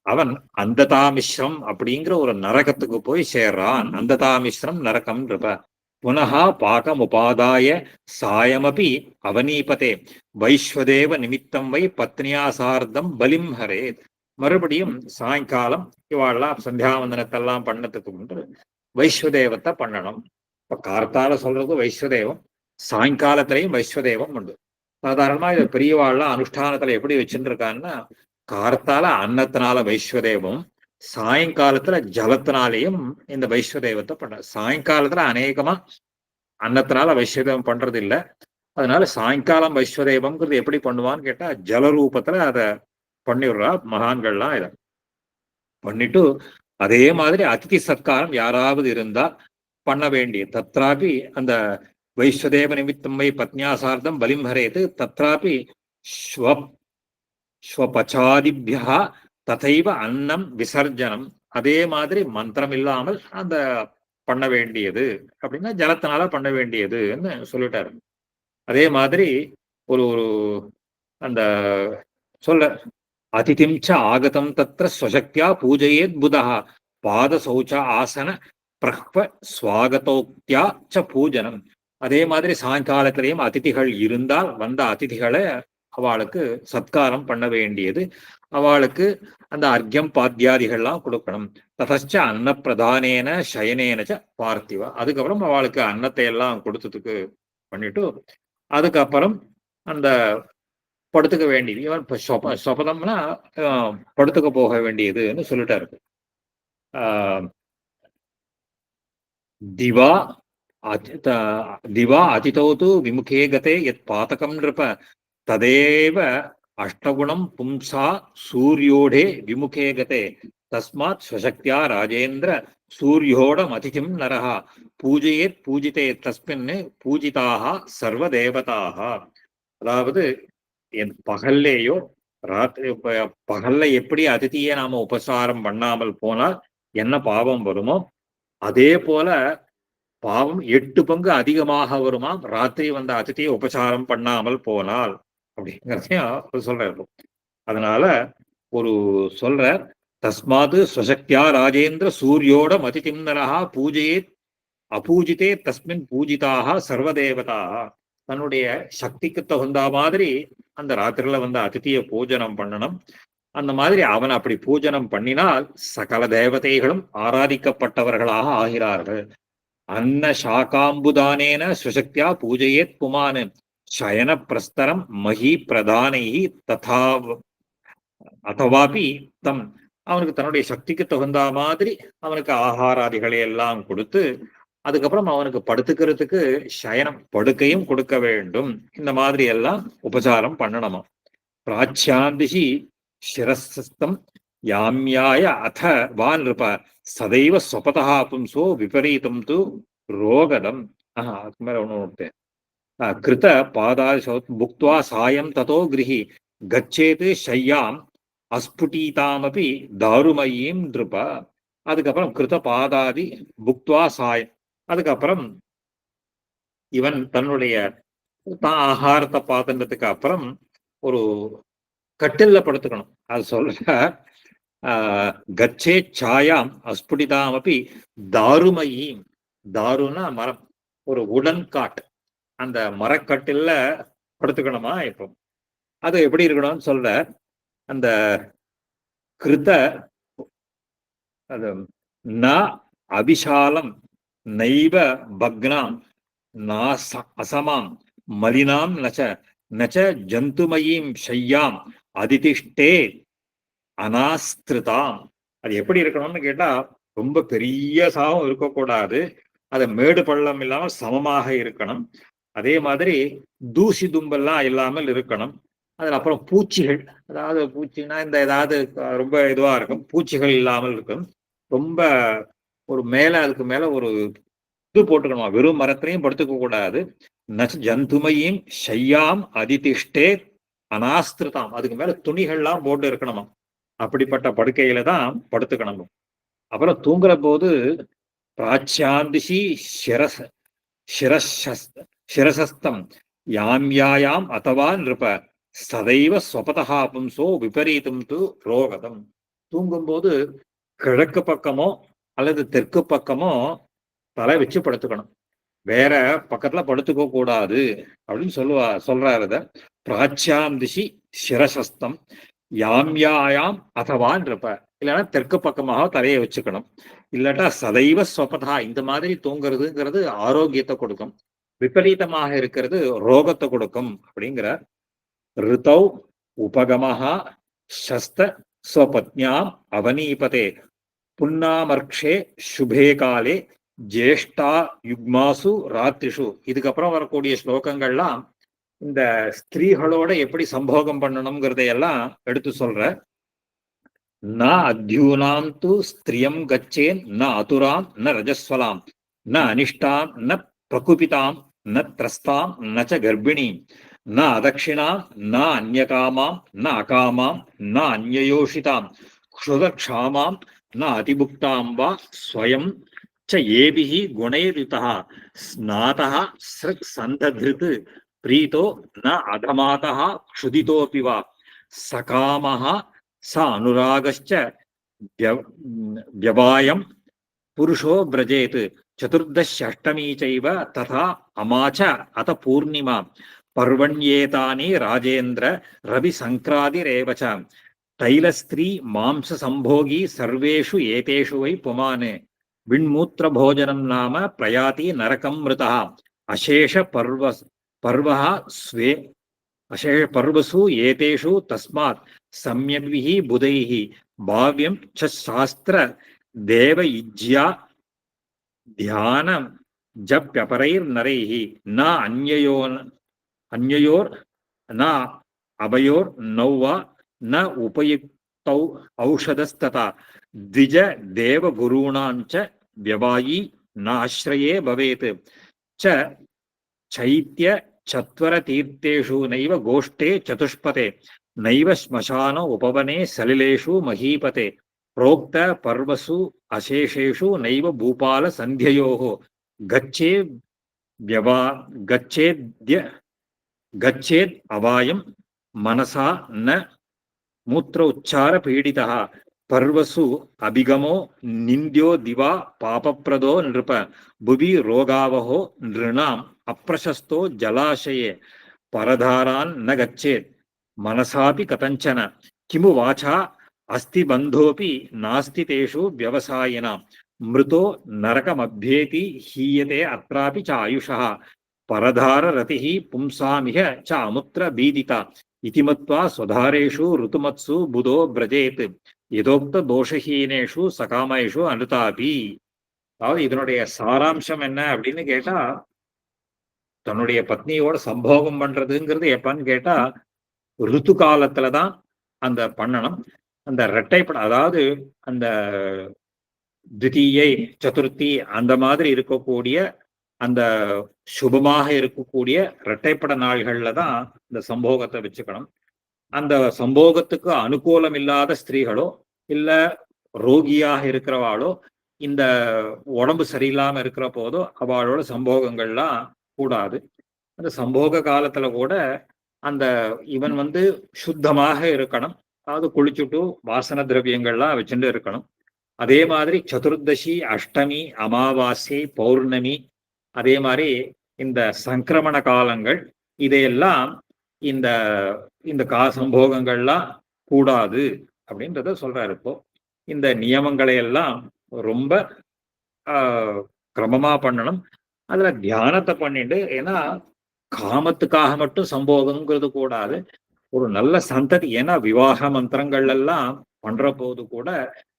அவன் அந்த தாமிஸ்ரம் அப்படிங்கிற ஒரு நரகத்துக்கு போய் சேர்றான். அந்த தாமிஸ்ரம் நரகம் நிருப. புனகா பாகம் உபாதாய சாயமபி அவனீபதே வைஸ்வதேவ நிமித்தம் வை பத்னியா சார்த்தம் பலிம் ஹரேத். மறுபடியும் சாயங்காலம் இவாள்லாம் சந்தியாவந்தனத்தெல்லாம் பண்ணதுக்கு முன்பு வைஸ்வதேவத்தை பண்ணணும். இப்ப கார்த்தால சொல்றது வைஸ்வதேவம், சாயங்காலத்திலையும் வைஸ்வதேவம் உண்டு. சாதாரணமா இதை பெரியவாள்லாம் அனுஷ்டானத்துல எப்படி வச்சுட்டு இருக்காங்கன்னா கார்த்தால அன்னத்தினால வைஸ்வதேவம், சாயங்காலத்துல ஜலத்தினாலேயும் இந்த வைஸ்வதேவத்தை பண்ற. சாயங்காலத்துல அநேகமா அன்னத்தினால வைஸ்வதேவம் பண்றது இல்லை. அதனால சாயங்காலம் வைஸ்வதேவம்ங்கிறது எப்படி பண்ணுவான்னு கேட்டா ஜலரூபத்துல அதை பண்ணிவிடுறா மகான்கள்லாம். இதை பண்ணிட்டு அதே மாதிரி அதிதி சத்காரம் யாராவது இருந்தா பண்ண வேண்டிய தத்ராபி அந்த வைஸ்வதேவ நிமித்தம் வை பத்னியாசார்த்தம் பலிம் ஹரேது தத்ராபி ஸ்வபச்சாதிபியா ததைவ அன்னம் விசர்ஜனம். அதே மாதிரி மந்திரம் இல்லாமல் அந்த பண்ண வேண்டியது அப்படின்னா ஜலத்தினால பண்ண வேண்டியதுன்னு சொல்லிட்டாரு. அதே மாதிரி ஒரு ஒரு அந்த சொல்ல அதிதிம் ச ஆகதம் தத்ர ஸ்வசக்தியா பூஜையேத் புதः பாத சௌச்ச ஆசன பிரஹ்வ ஸ்வாகதோக்தியா ச பூஜனம். அதே மாதிரி சாயங்காலத்திலையும் அதிதிகள் இருந்தால் வந்த அதிதிகளை அவளுக்கு சத்காரம் பண்ண வேண்டியது, அவளுக்கு அந்த அர்க்கியம் பாத்தியாதிகள்லாம் கொடுக்கணும். ததச்ச அன்ன பிரதானேன சயனேனச்ச பார்த்திவா. அதுக்கப்புறம் அவளுக்கு அன்னத்தை எல்லாம் கொடுத்ததுக்கு பண்ணிட்டு அதுக்கப்புறம் அந்த படுத்துக்க வேண்டியது. இவன் சொபதம்னா படுத்துக்க போக வேண்டியதுன்னு சொல்லிட்டாரு. திவா திவா அதிதோது விமுகே கதே யத் பாதகம் நிருப ததேவ அஷ்டகுணம் பும்சா சூரியோடே விமுகே கதே தஸ்மாத் ஸ்வசக்தியா ராஜேந்திர சூரியோடம் அதிதிம் நரஹா பூஜையேத் பூஜிதே தஸ்மின் பூஜிதாக சர்வ தேவதாக. அதாவது என் பகல்லேயோ ராத்திரி பகல்ல எப்படி அதிதியை நாம உபசாரம் பண்ணாமல் போனால் என்ன பாவம் வருமோ அதே போல பாவம் 8 பங்கு அதிகமாக வருமாம் ராத்திரி வந்த அதிதியை உபசாரம் பண்ணாமல் போனால் அப்படிங்கிறதையும் சொல்றாரு. அதனால ஒரு சொல்ற தஸ்மாது ஸ்வசக்தியா ராஜேந்திர சூரியோட மதிதிம்னரா பூஜையே அபூஜித்தே தஸ்மின் பூஜிதாக சர்வதேவதாக. தன்னுடைய சக்திக்கு தகுந்த மாதிரி அந்த ராத்திரில வந்த அதிதியை பூஜனம் பண்ணணும். அந்த மாதிரி அவன் அப்படி பூஜனம் பண்ணினால் சகல தேவதைகளும் ஆராதிக்கப்பட்டவர்களாக ஆகிறார்கள். அன்ன சாகாம்புதானேன சுசக்தியா பூஜையேத் புமான் சயன பிரஸ்தரம் மகி பிரதானை ததா அதவாபி தம். அவனுக்கு தன்னுடைய சக்திக்கு தகுந்த மாதிரி அவனுக்கு ஆகாராதிகளை எல்லாம் கொடுத்து அதுக்கப்புறம் அவனுக்கு படுத்துக்கிறதுக்கு சயனம் படுக்கையும் கொடுக்க வேண்டும். இந்த மாதிரி எல்லாம் உபசாரம் பண்ணணுமா. பிராச்சியாந்திஷி சிரஸ்தம் யாமியாய அத வான் இருப்ப சதைவ ஸ்வபதா பும்சோ விபரீதம் து ரோகதம். அதுக்கு மேல ஒண்ணு கிருத பாதாதி புக்த்வா சாயம் ததோ கிரகி கச்சேது ஷையாம் அஸ்புட்டீதாமபி தாருமயீம் நிருப. அதுக்கப்புறம் கிருத பாதாதி புக்த்வா சாயம். அதுக்கப்புறம் இவன் தன்னுடைய ஆகாரத்தை பார்த்துன்றதுக்கு அப்புறம் ஒரு கட்டில்ல படுத்துக்கணும். அது சொல்ற கச்சே சாயாம் அஸ்புடிதாமப்பி தாருமயீம். தாருன்னா மரம், ஒரு உடன் காட், அந்த மரக்கட்டில்ல படுத்துக்கணுமா. இப்போ அது எப்படி இருக்கணும்னு சொல்ற அந்த கிருத அது ந அபிஷாலம் நைவ பக்னாம் நாச அசமாம் மலினாம் நச்ச நச்ச ஜந்துமயீம் ஷையாம் அதிதிஷ்டே அனாஸ்திருதாம். அது எப்படி இருக்கணும்னு கேட்டா ரொம்ப பெரிய சாவும் இருக்கக்கூடாது. அது மேடு பள்ளம் இல்லாமல் சமமாக இருக்கணும். அதே மாதிரி தூசி தும்பெல்லாம் இல்லாமல் இருக்கணும். அதுல அப்புறம் பூச்சிகள், அதாவது பூச்சின்னா இந்த ஏதாவது ரொம்ப இதுவா இருக்கும், பூச்சிகள் இல்லாமல் இருக்கும். ரொம்ப ஒரு மேல அதுக்கு மேல ஒரு இது போட்டுக்கணுமா, வெறும் மரத்திலையும் படுத்துக்க கூடாது. நச் ஜந்துமையும் ஷையாம் அதிதிஷ்டே அனாஸ்திருதாம். அதுக்கு மேல துணிகள்லாம் போட்டு இருக்கணுமா. அப்படிப்பட்ட படுக்கையில தான் படுத்துக்கணும். அப்புறம் தூங்குற போது பிராச்சியாந்திஷி சிரசஸ்தம் யாம்யாயாம் அத்தவா நிருப சதைவ ஸ்வபதா பும்சோ விபரீதம் து ரோகதம். தூங்கும்போது கிழக்கு பக்கமோ அல்லது தெற்கு பக்கமோ தலை வச்சு படுத்துக்கணும். வேற பக்கத்துல படுத்துக்க கூடாது அப்படின்னு சொல்றாரு. பிராச்சியாம் திசி சிரசஸ்தம் யாம்யாயாம் அதவான் இருப்ப. இல்லைன்னா தெற்கு பக்கமாக தலையை வச்சுக்கணும். இல்லாட்டா சதைவ ஸ்வபதா. இந்த மாதிரி தூங்குறதுங்கிறது ஆரோக்கியத்தை கொடுக்கும், விபரீதமாக இருக்கிறது ரோகத்தை கொடுக்கும் அப்படிங்கிற. ரிதௌ உபகமஹா சஸ்த ஸ்வபத்ஞாம் அவனீபதே புன்னாமர்க்ஷே சுபே காலே ஜேஷ்டா யுக்மாசு ராத்திரிஷு. இதுக்கப்புறம் வரக்கூடிய ஸ்லோகங்கள்லாம் இந்த ஸ்திரீகளோட எப்படி சம்போகம் பண்ணணுங்கிறதையெல்லாம் எடுத்து சொல்ற. ந அத்யூனாம் து ஸ்திரியம் கச்சேன் ந அதுராம் ந ரஜஸ்வலாம் ந அனிஷ்டாம் ந பிரகுபிதாம் ந திரஸ்தாம் ந ச கர்ப்பிணீம் ந அதக்ஷிணாம் ந அந்யகாமாம் ந அகாமாம் ந அந்யயோஷிதாம் க்ஷுதக்ஷாமாம் ந அதிபுக்தாம் வா ஸ்வயம் ச ஏபிஹி குணைரிதஹ ஸ்நாதஹ ஸ்ருக் சந்தத்ருத் பிரீதோ ந அதமாதஹ க்ஷுதிதோபி வா சகாமஹ ச அனுராகஸ்ச வியவாயம் புருஷோ பிரஜேத் சதுர்தஷ்டமீ சைவ ததா அமாச்ச அத பூர்ணிமா பர்வண்யேதானி ராஜேந்திர ரவி சங்கிராதிரேவ ச தைலஸ்திரீ மாம்ச சம்போகி சர்வேஷு ஏதேஷு வை புமான் விண்மூத்திர போஜனம் நாம பிரயாதி நரகம் மிருதா அசேஷ பர்வஹ ஸ்வே அசேஷ பர்வசு ஏதேஷு தஸ்மாத் சம்யக்விஹி புதைஹி பாவ்யம் ச சாஸ்திர தேவ இஜ்யா தியானம் ஜப்யபரைர் நரைஹி ந அந்யோர் ந அபயோர் நௌவா ந உபயுக்தௌ ஔஷதஸ்ததா த்விஜ தேவ குருணாஞ்ச வியவாயி நாஸ்ரயே பவேத் ச சைத்ய சத்வர தீர்த்தேஷு நைவ கோஷ்டே சதுஷ்பதே நைவ ஸ்மசான உபவனே சலிலேஷு மகீபதே प्रोक्त पर्वसु अशेषेषु नैव भूपाल संध्ययोः गच्छे व्यवा गच्छेद्य गच्छेद अवायं मनसा न मूत्र उच्चार पीडितः पर्वसु अभिगमो निन्द्यो दिवा पापप्रदो नृप भुवि रोगावहो नृणाम् अप्रशस्तो जलाशये परधारान् न गच्छेत् मनसापि कथञ्चन किमु वाचा अस्ति बन्धोऽपि नास्ति तेषु व्यवसायिनां मृतो नरकमभ्येति हीयते अत्रापि च आयुषः परधाररतिः पुंसामिह च अमुत्र बीदिता इति मत्वा स्वधारेषु ऋतुमत्सु बुधो व्रजेत् यथोक्त दोषहीनेषु सकामेषु अனுதாபி. அதாவது இதனுடைய சாராம்சம் என்ன அப்படின்னு கேட்டா, தன்னுடைய பத்னியோட சம்போகம் பண்றதுங்கிறது எப்பன்னு கேட்டா ருத்து காலத்துலதான் அந்த பண்ணணும். அந்த இரட்டைப்பட, அதாவது அந்த திதியை சதுர்த்தி அந்த மாதிரி இருக்கக்கூடிய அந்த சுபமாக இருக்கக்கூடிய இரட்டைப்பட நாள்கள்ல தான் இந்த சம்போகத்தை வச்சுக்கணும். அந்த சம்போகத்துக்கு அனுகூலம் இல்லாத ஸ்திரீகளோ இல்ல ரோகியாக இருக்கிறவாளோ இந்த உடம்பு சரியில்லாம இருக்கிற போதோ அவளோட சம்போகங்கள்லாம் கூடாது. அந்த சம்போக காலத்துல கூட அந்த இவன் சுத்தமாக இருக்கணும். அதாவது குளிச்சுட்டு வாசன திரவியங்கள்லாம் வச்சுட்டு இருக்கணும். அதே மாதிரி சதுர்தசி, அஷ்டமி, அமாவாசை, பௌர்ணமி, அதே மாதிரி இந்த சங்கிரமண காலங்கள் இதையெல்லாம் இந்த இந்த சம்போகங்கள்லாம் கூடாது அப்படின்றத சொல்றாரு. இப்போ இந்த நியமங்களை எல்லாம் ரொம்ப கிரமமா பண்ணணும். அதுல தியானத்தை பண்ணிட்டு, ஏன்னா காமத்துக்காக மட்டும் சம்போகம்ங்கிறது கூடாது. ஒரு நல்ல சந்ததி, ஏன்னா விவாக மந்திரங்கள் எல்லாம் பண்ற போது கூட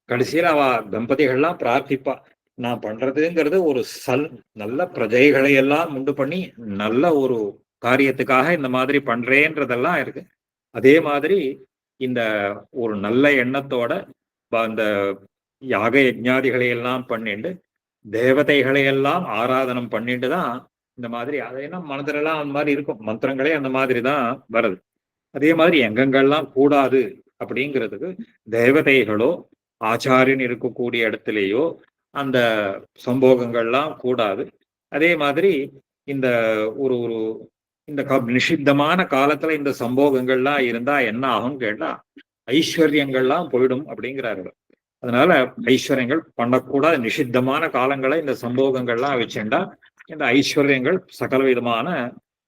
கடைசியில அவ தம்பதிகள்லாம் பிரார்த்திப்பா, நான் பண்றதுங்கிறது ஒரு நல்ல பிரஜைகளை எல்லாம் உண்டு பண்ணி நல்ல ஒரு காரியத்துக்காக இந்த மாதிரி பண்றேன்றதெல்லாம் இருக்கு. அதே மாதிரி இந்த ஒரு நல்ல எண்ணத்தோட அந்த யாக யஜ்ஞாதிகளை எல்லாம் பண்ணிட்டு தேவதைகளை எல்லாம் ஆராதனம் பண்ணிட்டு தான் இந்த மாதிரி, அதைன்னா மனதிலெல்லாம் அந்த மாதிரி இருக்கும், மந்திரங்களே அந்த மாதிரி தான் வருது. அதே மாதிரி எங்கெங்கெல்லாம் கூடாது அப்படிங்கிறதுக்கு தேவதைகளோ ஆச்சாரியன் இருக்கக்கூடிய இடத்துலேயோ அந்த சம்போகங்கள்லாம் கூடாது. அதே மாதிரி இந்த ஒரு ஒரு இந்த நிஷித்தமான காலத்துல இந்த சம்போகங்கள்லாம் இருந்தா என்ன ஆகும் கேட்டா ஐஸ்வர்யங்கள்லாம் போயிடும் அப்படிங்கிறாரு. அதனால ஐஸ்வர்யங்கள் பண்ணக்கூடாது. நிஷித்தமான காலங்களை இந்த சம்போகங்கள்லாம் வச்சுட்டா இந்த ஐஸ்வர்யங்கள் சகல விதமான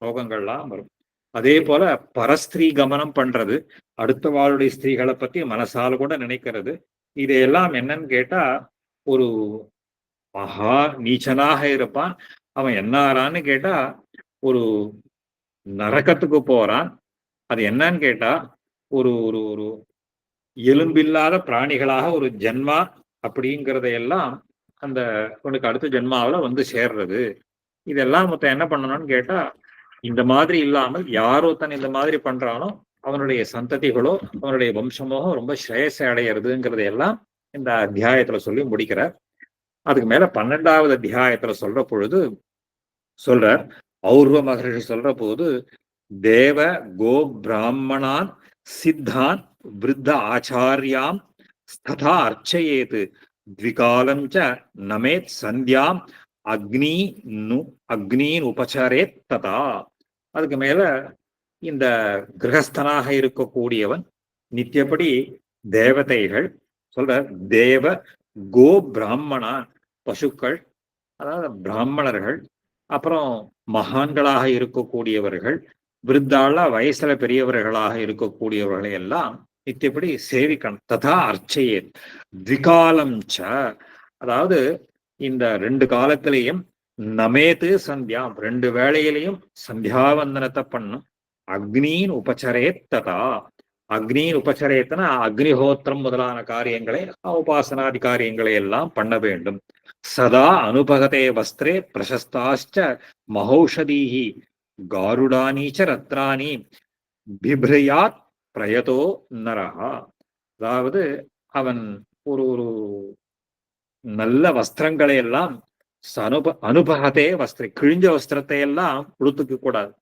ரோகங்கள்லாம் வரும். அதே போல பரஸ்திரீ கமனம் பண்றது, அடுத்த வாளுடைய ஸ்திரீகளை பத்தி மனசால கூட நினைக்கிறது, இதையெல்லாம் என்னன்னு கேட்டா ஒரு மகா நீச்சனாக இருப்பான். அவன் என்ன ஆறான்னு கேட்டா ஒரு நரகத்துக்கு போறான். அது என்னன்னு கேட்டா ஒரு ஒரு ஒரு எலும்பில்லாத பிராணிகளாக ஒரு ஜென்மா அப்படிங்கிறதையெல்லாம் அந்த உனக்கு அடுத்த ஜென்மாவில சேர்றது. இதெல்லாம் மொத்தம் என்ன பண்ணணும்னு கேட்டா, இந்த மாதிரி இல்லாமல் யாரோ தன் இந்த மாதிரி பண்றானோ அவனுடைய சந்ததிகளோ அவனுடைய வம்சமோ ரொம்ப ஸ்ரேயசை அடையிறதுங்கிறதையெல்லாம் இந்த அத்தியாயத்துல சொல்லி முடிக்கிறார். அதுக்கு மேல 12வது அத்தியாயத்துல சொல்ற பொழுது சொல்றார், ஔர்வ மகர்ஷி சொல்ற போது தேவ கோ பிராமணான் சித்தான் விருத்த ஆச்சாரியாம் ஸ்ததா அர்ச்சயேத் த்விகாலம் ச நமேத் சந்தியாம் அக்னீன் உபசரேத் ததா. அதுக்கு மேல இந்த கிரகஸ்தனாக இருக்கக்கூடியவன் நித்தியப்படி தேவதைகள் சொல்ற தேவ கோ பிராமணா பசுக்கள், அதாவது பிராமணர்கள், அப்புறம் மகான்களாக இருக்கக்கூடியவர்கள், விருத்தாள வயசுல பெரியவர்களாக இருக்கக்கூடியவர்களை எல்லாம் நித்தியப்படி சேவிக்கணும். ததா அர்ச்சையே த்விகாலம் ச, அதாவது இந்த 2 காலத்திலையும் நமேத்து சந்தியாம் 2 வேளையிலையும் சந்தியாவந்தனத்தை பண்ணும். அக்னீன் உபச்சரே ததா, அக்னீன் உபச்சரேத்தனா அக்னிஹோத்திரம் முதலான காரியங்களை உபாசனாதி காரியங்களை எல்லாம் பண்ண வேண்டும். சதா அனுபகதே வஸ்திரே பிரசஸ்தாச்ச மகௌஷதீஹி காருடானீச்ச ரத்ராணி பிப்ரயாத் பிரயதோ நரஹா. அதாவது அவன் ஒரு ஒரு நல்ல வஸ்திரங்களை எல்லாம் அனுபகத்தே வஸ்திரம், கிழிஞ்ச வஸ்திரத்தை எல்லாம் உடுத்துக்க கூடாது.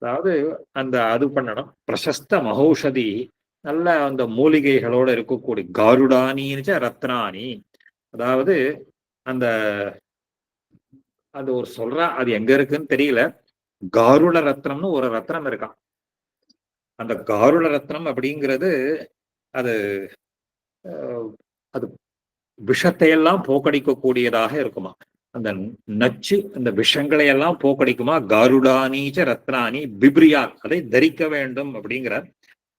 அதாவது அந்த அது பண்ணணும். பிரசஸ்த மகௌஷதி, நல்ல அந்த மூலிகைகளோட இருக்கக்கூடிய காருடானின்னு ரத்னானி. அதாவது அந்த அது ஒரு சொல்றா, அது எங்க இருக்குன்னு தெரியல. காருட ரத்னம்னு ஒரு ரத்னம் இருக்கான். அந்த காருட ரத்னம் அப்படிங்கிறது அது அது விஷத்தை எல்லாம் போக்கடிக்கக்கூடியதாக இருக்குமா. அந்த நச்சு அந்த விஷங்களை எல்லாம் போக்கடிக்குமா. காருடானீச்ச ரத்னானி பிப்ரியால், அதை தரிக்க வேண்டும் அப்படிங்கிறார்.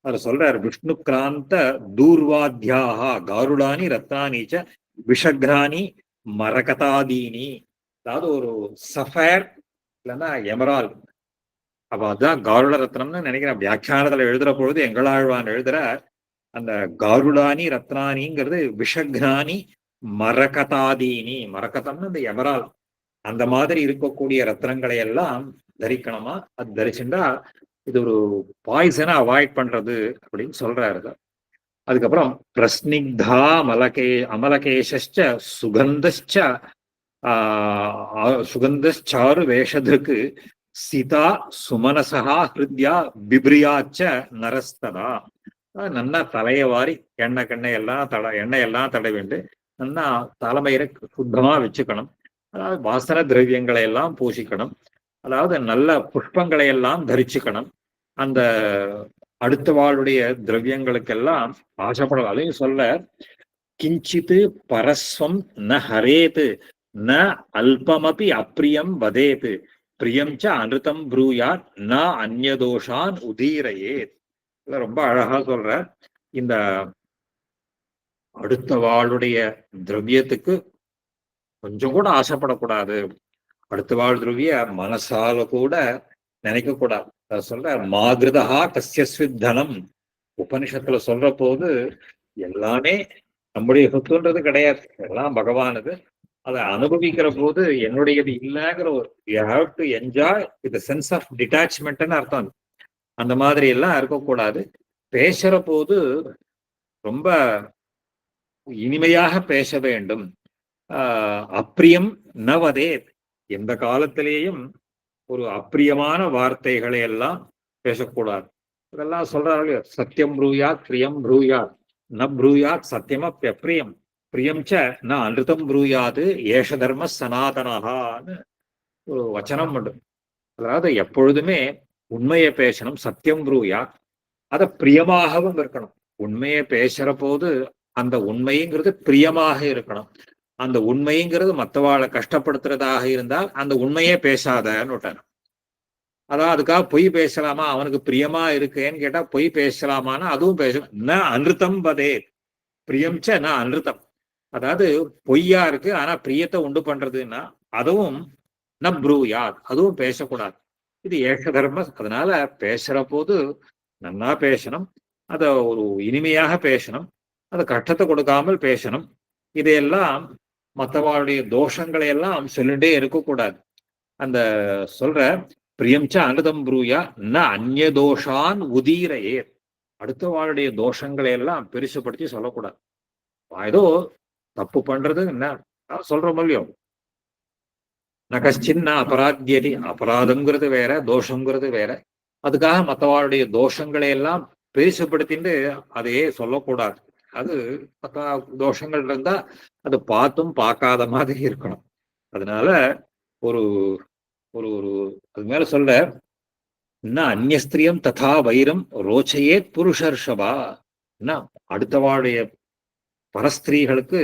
அவர் சொல்றார், விஷ்ணு கிராந்த தூர்வாத்தியாக காருடானி ரத்னானீச்ச விஷக்ரானி மரகதாதீனி. அதாவது ஒரு சஃபயர் இல்லைன்னா எமரால். அப்ப அதுதான் காருட ரத்னம்னு நினைக்கிறேன். வியாக்கியானத்துல எழுதுற பொழுது எங்களாழ்வான் எழுதுற அந்த காருடானி ரத்னானிங்கிறது விஷக்ரானி மரகதாதீனி. மரகதம்னு அந்த எமரால் அந்த மாதிரி இருக்கக்கூடிய ரத்னங்களை எல்லாம் தரிக்கணுமா. அது தரிச்சுட்டா இது ஒரு பாய்சனை அவாய்ட் பண்றது அப்படின்னு சொல்றாரு. அதுக்கப்புறம் பிரஸ்னிக்தா அமலகேஷ்ச சுகந்தச்ச சுகந்தாரு வேஷதுக்கு சிதா சுமனசகா ஹிருத்யா பிப்ரியாச்ச நரஸ்ததா. நல்லா தலையை வாரி எண்ணெய் எல்லாம் தடவிண்டு நல்லா தலைமையில சுத்தமா வச்சுக்கணும். அதாவது வாசன திரவியங்களை எல்லாம் பூசிக்கணும். அதாவது நல்ல புஷ்பங்களை எல்லாம் தரிச்சுக்கணும். அந்த அடுத்த வாளுடைய திரவியங்களுக்கெல்லாம் ஆசைப்படலாம். அதையும் சொல்ல, கிஞ்சித்து பரஸ்வம் ந ஹரேத்து ந அல்பமபி அப்பிரியம் வதேத்து பிரியம் ச அனுதம் ப்ரூயாத் ந அந்யதோஷான் உதீரையே. ரொம்ப அழகா சொல்ற. இந்த அடுத்த வாளுடைய திரவியத்துக்கு கொஞ்சம் கூட ஆசைப்படக்கூடாது. அடுத்த வாழ் திரவிய மனசால கூட நினைக்க கூடாது. சொல்ற மாகிருதா கஸ்யஸ்வித் தனம். உபனிஷத்துல சொல்ற போது எல்லாமே நம்முடைய சொத்துன்றது கிடையாது, எல்லாம் பகவானது. அதை அனுபவிக்கிற போது என்னுடையது இல்லைங்கிற ஒரு you have to enjoy with sense of டிட்டாச்மெண்ட்னு அர்த்தம். அந்த மாதிரி எல்லாம் இருக்கக்கூடாது. பேசுற போது ரொம்ப இனிமையாக பேச வேண்டும். அப்பிரியம் நவதே, எந்த காலத்திலேயும் ஒரு அப்பிரியமான வார்த்தைகளை எல்லாம் பேசக்கூடாது. இதெல்லாம் சொல்றாரு. சத்தியம் ப்ரூயாத் பிரியம் ப்ரூயாத் ந ப்ரூயாத் சத்தியம் அப்பியம் பிரியம் ச ந அனிருத்தம் ப்ரூயாது ஏஷ தர்ம சனாதனஹான்னு ஒரு வச்சனம் உண்டு. அதாவது எப்பொழுதுமே உண்மையை பேசணும். சத்தியம் ப்ரூயாத், அதை பிரியமாகவும் இருக்கணும். உண்மையை பேசுற போது அந்த உண்மைங்கிறது பிரியமாக இருக்கணும். அந்த உண்மைங்கிறது மற்றவாளை கஷ்டப்படுத்துறதாக இருந்தால் அந்த உண்மையே பேசாதன்னு விட்டார். அதான் அதுக்காக பொய் பேசலாமா, அவனுக்கு பிரியமா இருக்கேன்னு கேட்டா பொய் பேசலாமான்னா அதுவும் பேசணும். ந அனிருத்தம் பதே பிரியம் ச ந அனிருத்தம். அதாவது பொய்யா இருக்கு ஆனா பிரியத்தை உண்டு பண்றதுன்னா அதுவும் ந ப்ரூயாத், அதுவும் பேசக்கூடாது. இது ஏக தர்ம. அதனால பேசுற போது நன்னா பேசணும். அதை ஒரு இனிமையாக பேசணும். அதை கஷ்டத்தை கொடுக்காமல் பேசணும். இதையெல்லாம் மற்றவாளுடைய தோஷங்களை எல்லாம் சொல்லிட்டே இருக்கக்கூடாது. அந்த சொல்ற பிரியம்ச அனுதம் ப்ரூயா ந அந்நிய தோஷான் உதீரையே. அடுத்தவாளுடைய தோஷங்களை எல்லாம் பெருசுப்படுத்தி சொல்லக்கூடாது. ஏதோ தப்பு பண்றது என்ன சொல்றோம் இல்லையோ. ந கஷ்டின் அபராத்தியதி, அபராதம்ங்கிறது வேற, தோஷங்கிறது வேற. அதுக்காக மற்றவாளுடைய தோஷங்களை எல்லாம் பெருசுப்படுத்திட்டு அதையே சொல்லக்கூடாது. அது தோஷங்கள் இருந்தா அது பார்த்தும் பார்க்காத மாதிரி இருக்கணும். அதனால ஒரு ஒரு ஒரு அது மேல சொல்ல, என்ன அந்நியஸ்திரியம் ததா வைரம் ரோச்சையே புருஷர்ஷபா. என்ன அடுத்தவாளுடைய பரஸ்திரீகளுக்கு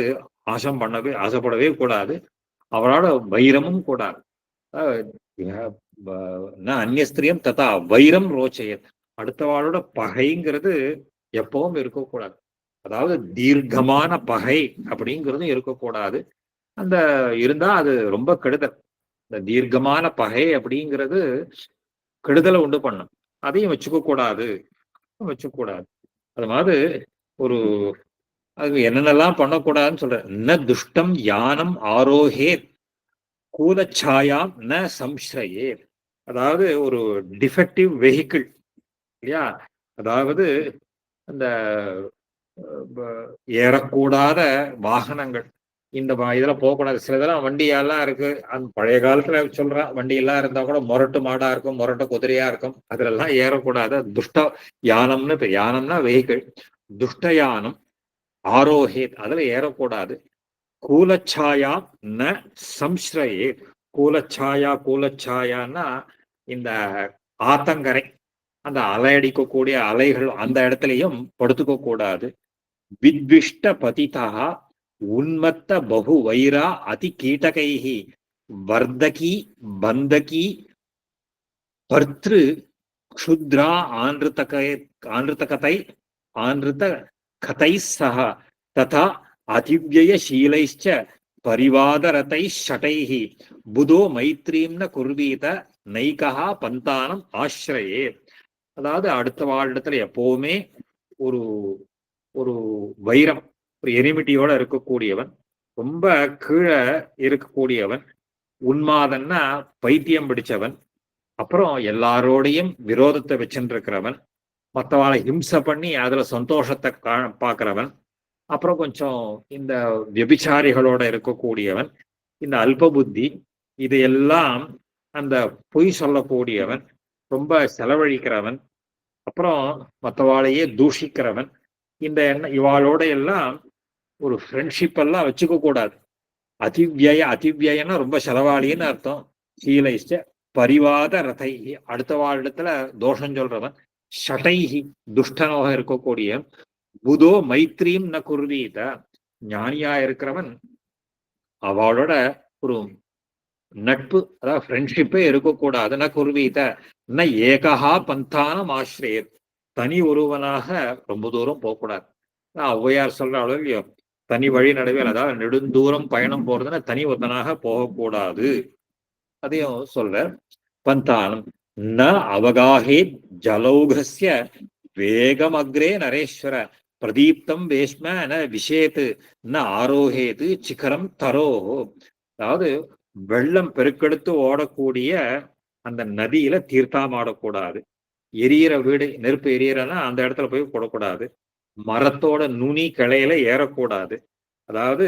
ஆசைப்படவே கூடாது. அவளோட வைரமும் கூடாது. அந்நியஸ்திரியம் ததா வைரம் ரோச்சையத், அடுத்தவாளோட பகைங்கிறது எப்பவும் இருக்கக்கூடாது. அதாவது தீர்க்கமான பகை அப்படிங்கிறது இருக்கக்கூடாது. அந்த இருந்தா அது ரொம்ப கெடுதல். இந்த தீர்க்கமான பகை அப்படிங்கிறது கெடுதலை உண்டு பண்ணும். அதையும் வச்சுக்க கூடாது. அது மாதிரி ஒரு அது என்னென்னலாம் பண்ணக்கூடாதுன்னு சொல்ற. ந துஷ்டம் யானம் ஆரோஹே கூலச்சாயாம் ந சம்ஸ்ரயே. அதாவது ஒரு டிஃபெக்டிவ் வெஹிக்கிள் இல்லையா. அதாவது அந்த ஏறக்கூடாத வாகனங்கள் இந்த இதுல போகக்கூடாது. சில இதெல்லாம் வண்டியெல்லாம் இருக்கு. அந்த பழைய காலத்துல சொல்றேன், வண்டியெல்லாம் இருந்தா கூட முரட்டு மாடா இருக்கும், முரட்டு குதிரையா இருக்கும். அதுலலாம் ஏறக்கூடாது. துஷ்ட யானம்னு யானம்னா வெஹிக்கிள். துஷ்ட யானம் ஆரோஹேத் அதுல ஏறக்கூடாது. கூலச்சாயா ந சம்ஸ்ரயே. கூலச்சாயான்னா இந்த ஆத்தங்கரை, அந்த அலையடிக்கக்கூடிய அலைகள் அந்த இடத்துலயும் படுத்துக்க கூடாது. வித்விஷ்ட பதிதா உன்மத்த பகு வைரா அதி கீட்டகைஹி வர்தகி பந்தகி பர்த்ரு க்ஷுத்ரா ஆன்ருதகதை ஆன்ருத கதை சக ததா அதிவ்யயசீலைश्च பரிவாதரதைः ஷட்டைः புதோ மைத்ரீம் ந குர்வீத நைகா பந்தானம் ஆශ්‍රயே. அதாவது அடுத்த வாழ்டத்துல எப்பவுமே ஒரு ஒரு வைரம், ஒரு எனிமிட்டியோட இருக்கக்கூடியவன், ரொம்ப கீழே இருக்கக்கூடியவன், உன்மாதன்னா பைத்தியம் பிடிச்சவன், அப்புறம் எல்லாரோடையும் விரோதத்தை வச்சுட்டு இருக்கிறவன், மற்றவாளை ஹிம்சை பண்ணி அதுல சந்தோஷத்தை பார்க்கிறவன், அப்புறம் கொஞ்சம் இந்த விபிச்சாரிகளோட இருக்கக்கூடியவன், இந்த அல்ப புத்தி, இதையெல்லாம் அந்த பொய் சொல்லக்கூடியவன், ரொம்ப செலவழிக்கிறவன், அப்புறம் மற்றவாளையே தூஷிக்கிறவன், இந்த இவாளோட எல்லாம் ஒரு ஃப்ரெண்ட்ஷிப் எல்லாம் வச்சுக்க கூடாது. அதிவியன்னா ரொம்ப செலவாளின்னு அர்த்தம். சீலைஷ்ட பரிவாத ரதை அடுத்த வாழ்டத்துல தோஷம் சொல்றவன், ஷட்டைஹி துஷ்டனாக இருக்கக்கூடிய, புதோ மைத்ரீம் ந குர்வீத ஞானியா இருக்கிறவன் அவளோட ஒரு நட்பு, அதாவது ஃப்ரெண்ட்ஷிப்பே இருக்கக்கூடாது. ந குர்வீத ந ஏகஹா பந்தானம் ஆශ්‍රயேத் தனி ஒருவனாக ரொம்ப தூரம் போகக்கூடாது. ஔவையார் சொல்ற அளவு இல்லையோ, தனி வழி நடுவேல், அதாவது நெடுந்தூரம் பயணம் போறதுன்னா தனி ஒருத்தனாக போகக்கூடாது. அதையும் சொல்ற. பந்தானம் ந அவகாஹேத் ஜலௌகஸ்ய வேகமக்ரே நரேஸ்வர பிரதீப்தம் வேஷ்ம ந விஷேத்து ந ஆரோஹேது சிகரம் தரோஹோ. அதாவது வெள்ளம் பெருக்கெடுத்து ஓடக்கூடிய அந்த நதியில தீர்த்தாமாடக்கூடாது. எரியற வீடு, நெருப்பு எரியறன்னா அந்த இடத்துல போய் போடக்கூடாது. மரத்தோட நுனி கிளையில ஏறக்கூடாது. அதாவது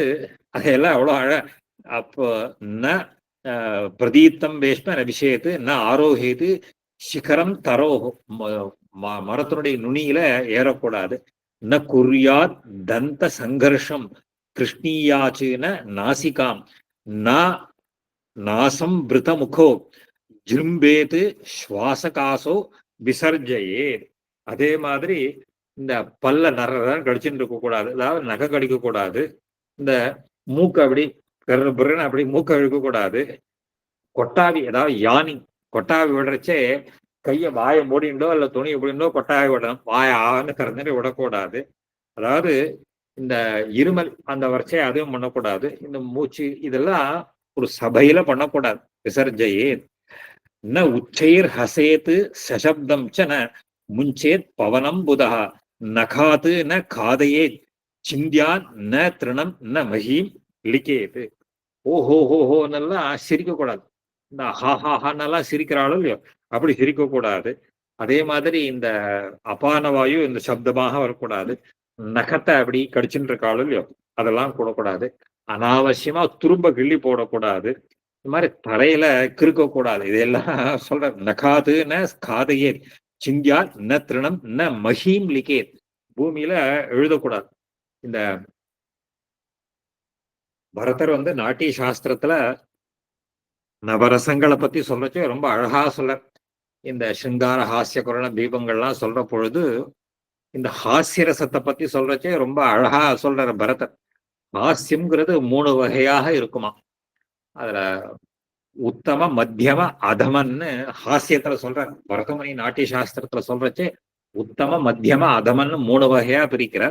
அதையெல்லாம் அவ்வளோ அப்போ ந பிரதீப்தம் வேஷ்ம ந விஷயத்து ந ஆரோஹேது சிகரம் தரோஹோ. மரத்தினுடைய நுனியில ஏறக்கூடாது. ந குர்யாத் தந்த சங்கர்ஷம் கிருஷ்ணீயாச்சுன நாசிகாம் ந நாசம் விருதமுகோ ஜிம்பேது சுவாசகாசோ விசர்ஜையே. அதே மாதிரி இந்த பல்ல கடிச்சுட்டு இருக்க கூடாது, அதாவது நகை கடிக்க கூடாது. இந்த மூக்கு அப்படி அப்படி மூக்க இழுக்க கூடாது. கொட்டாவி, அதாவது யானி கொட்டாவி விடுறச்சே கைய வாயை மூடிண்டோ இல்ல துணியை மூடிண்டோ கொட்டாவி விடணும். வாயை ஆன்னு திறந்துட்டு விடக்கூடாது. அதாவது இந்த இருமல் அந்த வரைச்சே அதுவும் பண்ணக்கூடாது. இந்த மூச்சு இதெல்லாம் ஒரு சபையில பண்ணக்கூடாது. விசர்ஜையே. ந உச்சைர் ஹசேத் சசப்தம் ச ந முஞ்சேத் பவனம் புதா நகாத்து ந காதையேத் சிந்தியான் ந திருணம் ந மஹீம் லிக்கேது. ஓஹோ ஹோஹோன்னெல்லாம் சிரிக்க கூடாது. இந்த ஹாஹாஹான்னெல்லாம் சிரிக்கிறாளோ இல்லையோ அப்படி சிரிக்க கூடாது. அதே மாதிரி இந்த அபான வாயு இந்த சப்தமாக வரக்கூடாது. நகத்தை அப்படி கடிச்சுட்டு இருக்காளோ இல்லையோ அதெல்லாம் கூடக்கூடாது. அனாவசியமா துரும்ப கிள்ளி போடக்கூடாது. இந்த மாதிரி தலையில கிறுக்க கூடாது. இதெல்லாம் சொல்ற. நகாது ந காதையே சிந்தியா ந திருணம் ந மஹீம் லிகேத் பூமியில எழுதக்கூடாது. இந்த பரதர் நாட்டிய சாஸ்திரத்துல நவரசங்களை பத்தி சொல்றச்சே ரொம்ப அழகா சொல்ற. இந்த சிங்கார ஹாஸ்ய குரண தீபங்கள்லாம் சொல்ற பொழுது இந்த ஹாஸ்ய ரசத்தை பத்தி சொல்றச்சே ரொம்ப அழகா சொல்ற பரதர். ஹாஸ்யம்ங்கிறது 3 வகையாக இருக்குமா. அதுல உத்தம மத்தியம அதமன்னு ஹாஸ்யத்துல சொல்ற. பரதமுனி நாட்டிய சாஸ்திரத்துல சொல்றச்சே உத்தம மத்தியம அதமன்னு 3 வகையா பிரிக்கிற.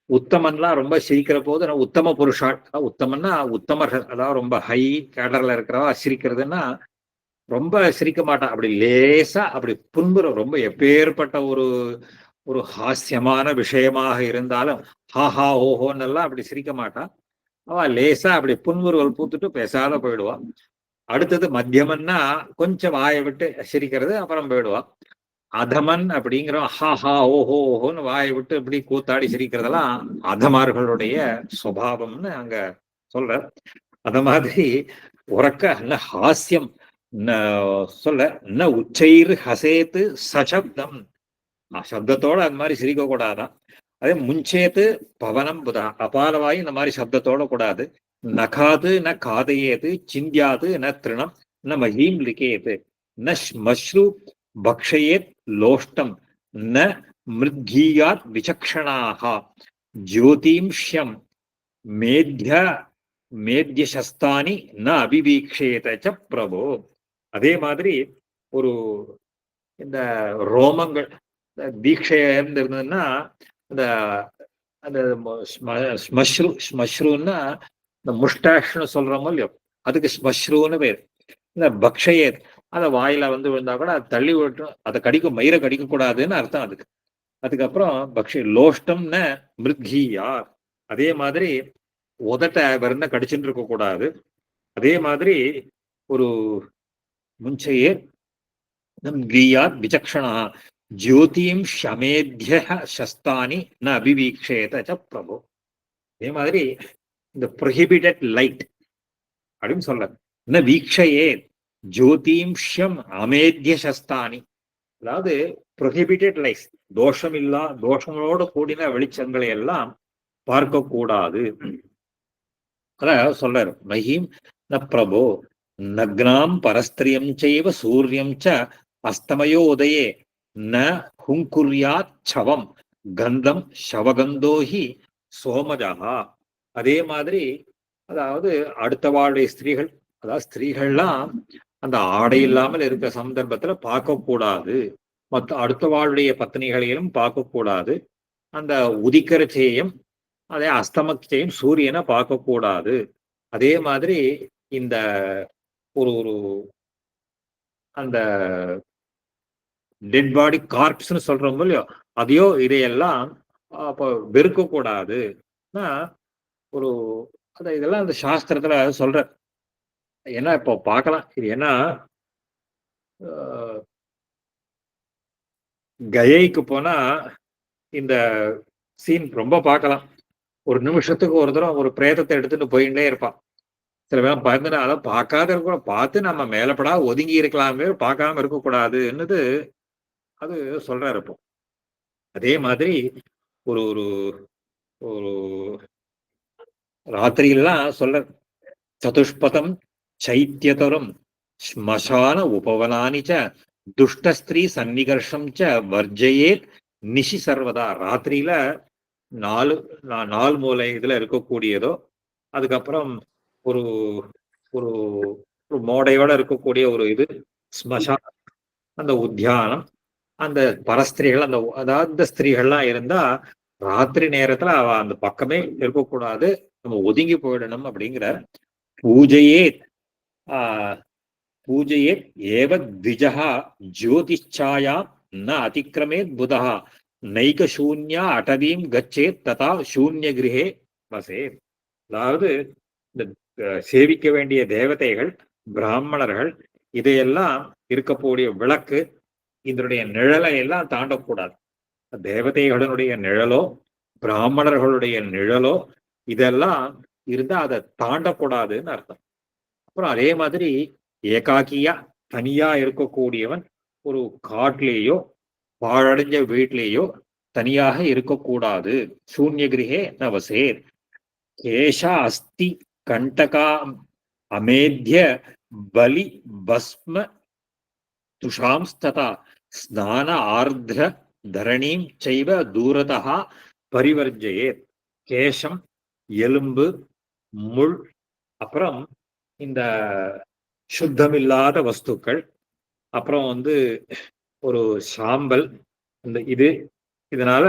உத்தமன்லாம் ரொம்ப சிரிக்கிற போது உத்தம புருஷால், உத்தமன்னா உத்தமர்கள், அதாவது ரொம்ப ஹை கேடர்ல இருக்கிறவா சிரிக்கிறதுன்னா ரொம்ப சிரிக்க மாட்டான். அப்படி லேசா அப்படி புன்புறம் ரொம்ப எப்பேற்பட்ட ஒரு ஒரு ஹாஸ்யமான விஷயமாக இருந்தாலும் ஹாஹா ஓஹோன்னு எல்லாம் அப்படி சிரிக்க மாட்டான். அவ லேசா அப்படி புன்முறுவல் பூத்துட்டு பேசாத போயிடுவான். அடுத்தது மத்தியமன்னா கொஞ்சம் வாயை விட்டு சிரிக்கிறது, அப்புறம் போயிடுவான். அதமன் அப்படிங்கிறோம் ஹாஹா ஓஹோ ஓஹோன்னு வாயை விட்டு இப்படி கூத்தாடி சிரிக்கிறதெல்லாம் அதமார்களுடைய சுபாவம்னு அங்க சொல்ற. அந்த மாதிரி உறக்க ந ஹாஸ்யம் சொல்ல ந உச்சைர் ஹசேத்து சசப்தம், சப்தத்தோட அந்த மாதிரி சிரிக்க கூடாதான். அதே முன்சேத்து பவனம் புதா, அபாலவாயு இந்த மாதிரி சப்தத்தோட கூடாது. நகாது ந காதையேது சிந்தியாது ந திருணம் ந மஹீம் லிகேது ந ஸ்மஸ்ரு பக்ஷயேத் லோஷ்டம் ந மிருத்கீயாத் விசக்ஷணாக ஜோதிம்ஷ்யம் மேத்ய மேத்யசஸ்தானி ந அபிவீக்ஷேத பிரபோ. அதே மாதிரி ஒரு இந்த ரோமங்கள் தீட்சை இருந்ததுன்னா இந்த அந்த ஸ்மஷ்ருன்னா இந்த முஷ்டாஷ்னு சொல்றோமோ இல்லையோ, அதுக்கு ஸ்மஷ்ருன்னு பேர். இந்த பக்ஷையே அதை வாயில விழுந்தா கூட அதை தள்ளி விட்டும், அதை கடிக்கும், மயிரை கடிக்க கூடாதுன்னு அர்த்தம் அதுக்கு. அதுக்கப்புறம் பக்ஷ லோஷ்டம்னு மிருத்கீயா, அதே மாதிரி உதட்ட வெறுந்த கடிச்சுட்டு இருக்க கூடாது. அதே மாதிரி ஒரு முன்சையே கிரியாத் விசக்ஷணா ஜோதியும் ஷமேத்ய சஸ்தானி ந அபிவீக்ஷேத ச பிரபு. அதே மாதிரி இந்த ப்ரொஹிபிட்டட் லைட் அப்படின்னு சொல்ற ந வீக்ஷையே ஜோதிம்ஷம் அமேத்ய சஸ்தானி, அதாவது ப்ரொஹிபிட்டட் லைட்ஸ், தோஷங்களோடு கூடின வெளிச்சங்களை எல்லாம் பார்க்க கூடாது. அதான் சொல்றாரு மஹீம் ந பிரபோ நக்னாம் பரஸ்திரியம் செய்வ சூரியம் ச அஸ்தமயோ உதயே ந ஹுங்குர்யாத் சவம் கந்தம் ஷவகந்தோஹி சோமஜா. அதே மாதிரி அதாவது அடுத்தவாளுடைய ஸ்திரீகள், அதாவது ஸ்திரீகள்லாம் அந்த ஆடை இல்லாமல் இருக்கிற சந்தர்ப்பத்துல பார்க்கக்கூடாது. மற்ற அடுத்தவாளுடைய பத்னிகளையும் பார்க்கக்கூடாது. அந்த உதிக்கிற சேயம் அதே அஸ்தமச்சையும் சூரியனை பார்க்கக்கூடாது. அதே மாதிரி இந்த ஒரு ஒரு அந்த டெட் பாடி கார்ப்ஸ்ன்னு சொல்றோம் இல்லையோ, அதையோ இதையெல்லாம் அப்போ வெறுக்கக்கூடாது. ஒரு இதெல்லாம் அந்த சாஸ்திரத்துல சொல்ற. ஏன்னா இப்போ பார்க்கலாம் இது, ஏன்னா கயைக்கு போனா இந்த சீன் ரொம்ப பார்க்கலாம். ஒரு நிமிஷத்துக்கு ஒரு தடவை ஒரு பிரேதத்தை எடுத்துட்டு போயிட்டே இருப்பான். சில பேர் பயந்து அதை பார்க்காத இருக்க, பார்த்து நம்ம மேலப்படா ஒதுங்கி இருக்கலாமே, பார்க்காம இருக்கக்கூடாதுன்னு அது சொல்றாரு. இப்போ அதே மாதிரி ஒரு ஒரு ஒரு ராத்திரியெல்லாம் சொல்ற சதுஷ்பதம் சைத்தியதரம் ஸ்மசான உபவனானி ச துஷ்டஸ்திரீ சன்னிகர்ஷம் ச வர்ஜயேத் நிஷி சர்வதா. ராத்திரியில நாலு மூலை இதுல இருக்கக்கூடியதோ, அதுக்கப்புறம் ஒரு ஒரு மோடையோட இருக்கக்கூடிய ஒரு இது ஸ்மசானம், அந்த உத்தியானம், அந்த பரஸ்திரீகள், அதாவது ஸ்திரீகள்லாம் இருந்தா ராத்திரி நேரத்துல அவ அந்த பக்கமே இருக்கக்கூடாது, நம்ம ஒதுங்கி போயிடணும் அப்படிங்கிற. பூஜையே பூஜையே ஏவ த்விஜா ஜோதிச்சாயா ந அதிக்கிரமேத் புதா நைக சூன்யா அடவீம் கச்சேத் ததா சூன்ய கிரகே வசேத். அதாவது இந்த சேவிக்க வேண்டிய தேவதைகள், பிராமணர்கள், இதையெல்லாம் இருக்கக்கூடிய விளக்கு, இதனுடைய நிழலை எல்லாம் தாண்டக்கூடாது. தேவதைகளுடைய நிழலோ பிராமணர்களுடைய நிழலோ இதெல்லாம் இருந்தா அதை தாண்டக்கூடாதுன்னு அர்த்தம். அப்புறம் அதே மாதிரி ஏகாக்கியா தனியா இருக்கக்கூடியவன் ஒரு காட்டிலேயோ பாழடைஞ்ச வீட்டிலேயோ தனியாக இருக்கக்கூடாது. சூன்ய கிரகே நவசேர். கேஷா அஸ்தி கண்டகா அமேத்ய பலி பஸ்ம துஷாம்ஸ்ததா ஸ்நான ஆர்திர தரணீம் செய்வ தூரதா பரிவர்ஜயே. கேசம், எலும்பு, முள், அப்புறம் இந்த சுத்தமில்லாத வஸ்துக்கள், அப்புறம் ஒரு சாம்பல், இந்த இதனால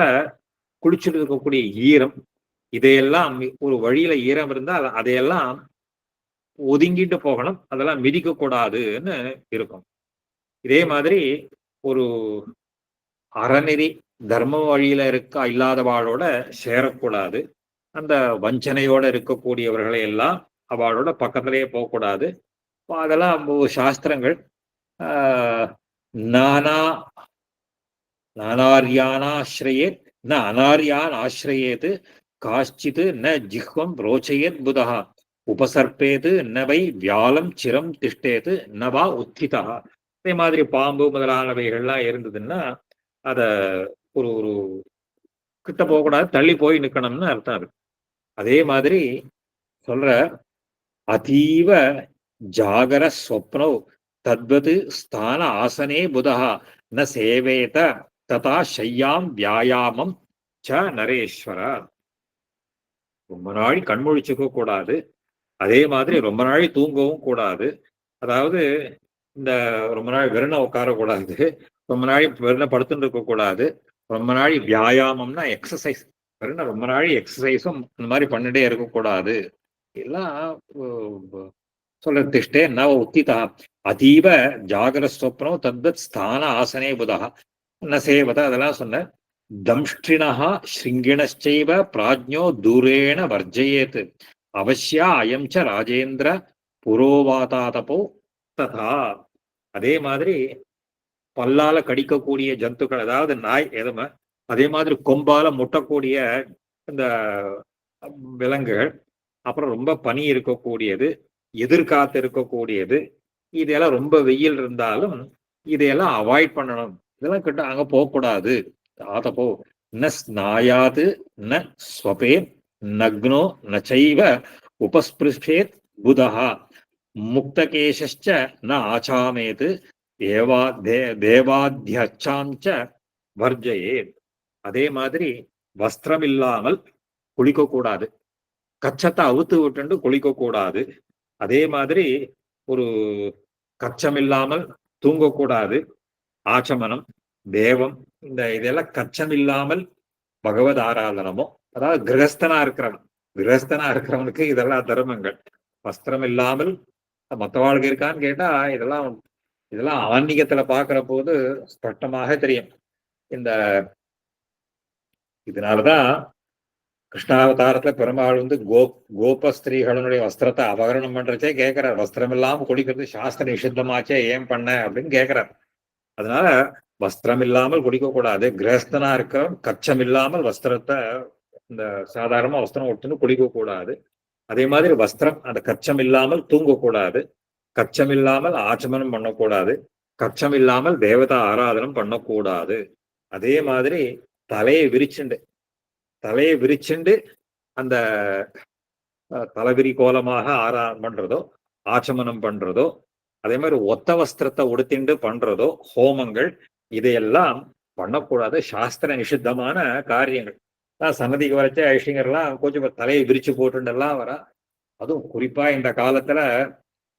குளிச்சுட்டு இருக்கக்கூடிய ஈரம், இதையெல்லாம் ஒரு வழியில ஈரம் இருந்தால் அதையெல்லாம் ஒதுங்கிட்டு போகணும், அதெல்லாம் மிதிக்க கூடாதுன்னு இருக்கும். இதே மாதிரி ஒரு அறநெறி தர்ம வழியில இல்லாதவாளோட சேரக்கூடாது. அந்த வஞ்சனையோட இருக்கக்கூடியவர்களை எல்லாம் அவளோட பக்கத்திலேயே போகக்கூடாது. அதெல்லாம் சாஸ்திரங்கள் நானா நானாரியானாசிரயேத் ந அனாரியான் ஆசிரயேத் காஷ்சித் ந ஜிஹ்வம் ரோச்சயேத் புதா உபசர்ப்பேது நவை வியாலம் சிரம் திஷ்டேது நவா உத்திதா. அதே மாதிரி பாம்பு முதலானவைகள்லாம் இருந்ததுன்னா அத ஒரு ஒரு கிட்ட போகக்கூடாது, தள்ளி போய் நிக்கணும்னு அர்த்தம் அது. அதே மாதிரி சொல்ற அதீவ ஜாகர ஸ்வப்னோ தத்வது ஸ்தான ஆசனே புதா ந சேவேத ததா ஷையாம் வியாயாமம் ச நரேஸ்வர. ரொம்ப நாள் கண்முழிச்சுக்க கூடாது, அதே மாதிரி ரொம்ப நாள் தூங்கவும் கூடாது. அதாவது இந்த ரொம்ப நாள் வெறும் உட்காரக்கூடாது, ரொம்ப நாள் வெறும் படுத்துட்டு இருக்க கூடாது. ரொம்ப நாள் வியாயாமம்னா எக்ஸசைஸ், வெறும் ரொம்ப நாள் எக்ஸசைஸும் இந்த மாதிரி பண்ணிட்டே இருக்கக்கூடாது. எல்லாம் சொல்றதிஷ்டே ந உத்திதா அதீவ ஜாகர ஸ்வப்னோ தத்வத் ஸ்தான ஆசனே புதா ந சேவத. அதெல்லாம் சொன்ன தம்ஷ்டிணா ஸ்ருங்கிணச்சைவ பிராஜ்ஞோ தூரேண வர்ஜயேத் அவசியா அயம் ச ராஜேந்திர புரோவாதாதபோ ததா. அதே மாதிரி பல்லால கடிக்கக்கூடிய ஜந்துக்கள், அதாவது நாய் எதுமை, அதே மாதிரி கொம்பால முட்டக்கூடிய இந்த விலங்குகள், அப்புறம் ரொம்ப பனி இருக்கக்கூடியது, எதிர்காத்து இருக்கக்கூடியது, இதெல்லாம் ரொம்ப வெயில் இருந்தாலும் இதையெல்லாம் அவாய்ட் பண்ணணும். இதெல்லாம் கிட்ட அங்க போகக்கூடாது. ஆதப்போ ந ஸ்நாயாது ந ஸ்வபே நக்னோ நச்சைவ உபஸ்பிருஷேத் புதா முக்தகேஷ்ச ந ஆச்சாமேத் தேவா தேவாத்தியச்சாஞ்ச வர்ஜயே. அதே மாதிரி வஸ்திரம் இல்லாமல் குளிக்க கூடாது, கச்சத்தை அவுத்து விட்டு குளிக்க கூடாது. அதே மாதிரி ஒரு கச்சம் இல்லாமல் தூங்கக்கூடாது. ஆச்சமனம், தேவம், இந்த இதெல்லாம் கச்சம் இல்லாமல் பகவத் ஆராதனமோ, அதாவது கிரகஸ்தனா இருக்கிறவனுக்கு இதெல்லாம் தர்மங்கள். வஸ்திரம் இல்லாமல் மற்றவாளுக்கு இருக்கான்னு கேட்டா இதெல்லாம் இதெல்லாம் ஆன்மீகத்துல பாக்குற போது ஸ்பஷ்டமாக தெரியும். இந்த இதனாலதான் கிருஷ்ணாவதாரத்துல பெருமாள் கோப ஸ்திரீகளுடைய வஸ்திரத்தை அபகரணம் பண்றச்சே கேட்கிறார், வஸ்திரம் இல்லாம குடிக்கிறது சாஸ்திர நிஷித்தமாச்சே ஏன் பண்ண அப்படின்னு கேட்கிறார். அதனால வஸ்திரம் இல்லாமல் குடிக்க கூடாது. கிரகஸ்தனா இருக்கிறவன் கச்சம் இல்லாமல் வஸ்திரத்தை, இந்த சாதாரணமா வஸ்திரம் ஒட்டுன்னு குடிக்க கூடாது. அதே மாதிரி வஸ்திரம் அந்த கச்சம் இல்லாமல் தூங்கக்கூடாது, கச்சம் இல்லாமல் ஆச்சமனம் பண்ணக்கூடாது, கச்சம் இல்லாமல் தேவதா ஆராதனம் பண்ணக்கூடாது. அதே மாதிரி தலையை விரிச்சுண்டு அந்த தலைவிரி கோலமாக ஆராதனம் பண்றதோ, ஆச்சமனம் பண்றதோ, அதே மாதிரி ஒத்த வஸ்திரத்தை உடுத்திண்டு பண்றதோ, ஹோமங்கள், இதையெல்லாம் பண்ணக்கூடாது. சாஸ்திர நிஷித்தமான காரியங்கள். சன்னதிக்கு வரைச்ச ஐஷிங்கர்லாம் கொஞ்சம் தலையை விரிச்சு போட்டுண்டெல்லாம் வரா. அதுவும் குறிப்பா இந்த காலத்துல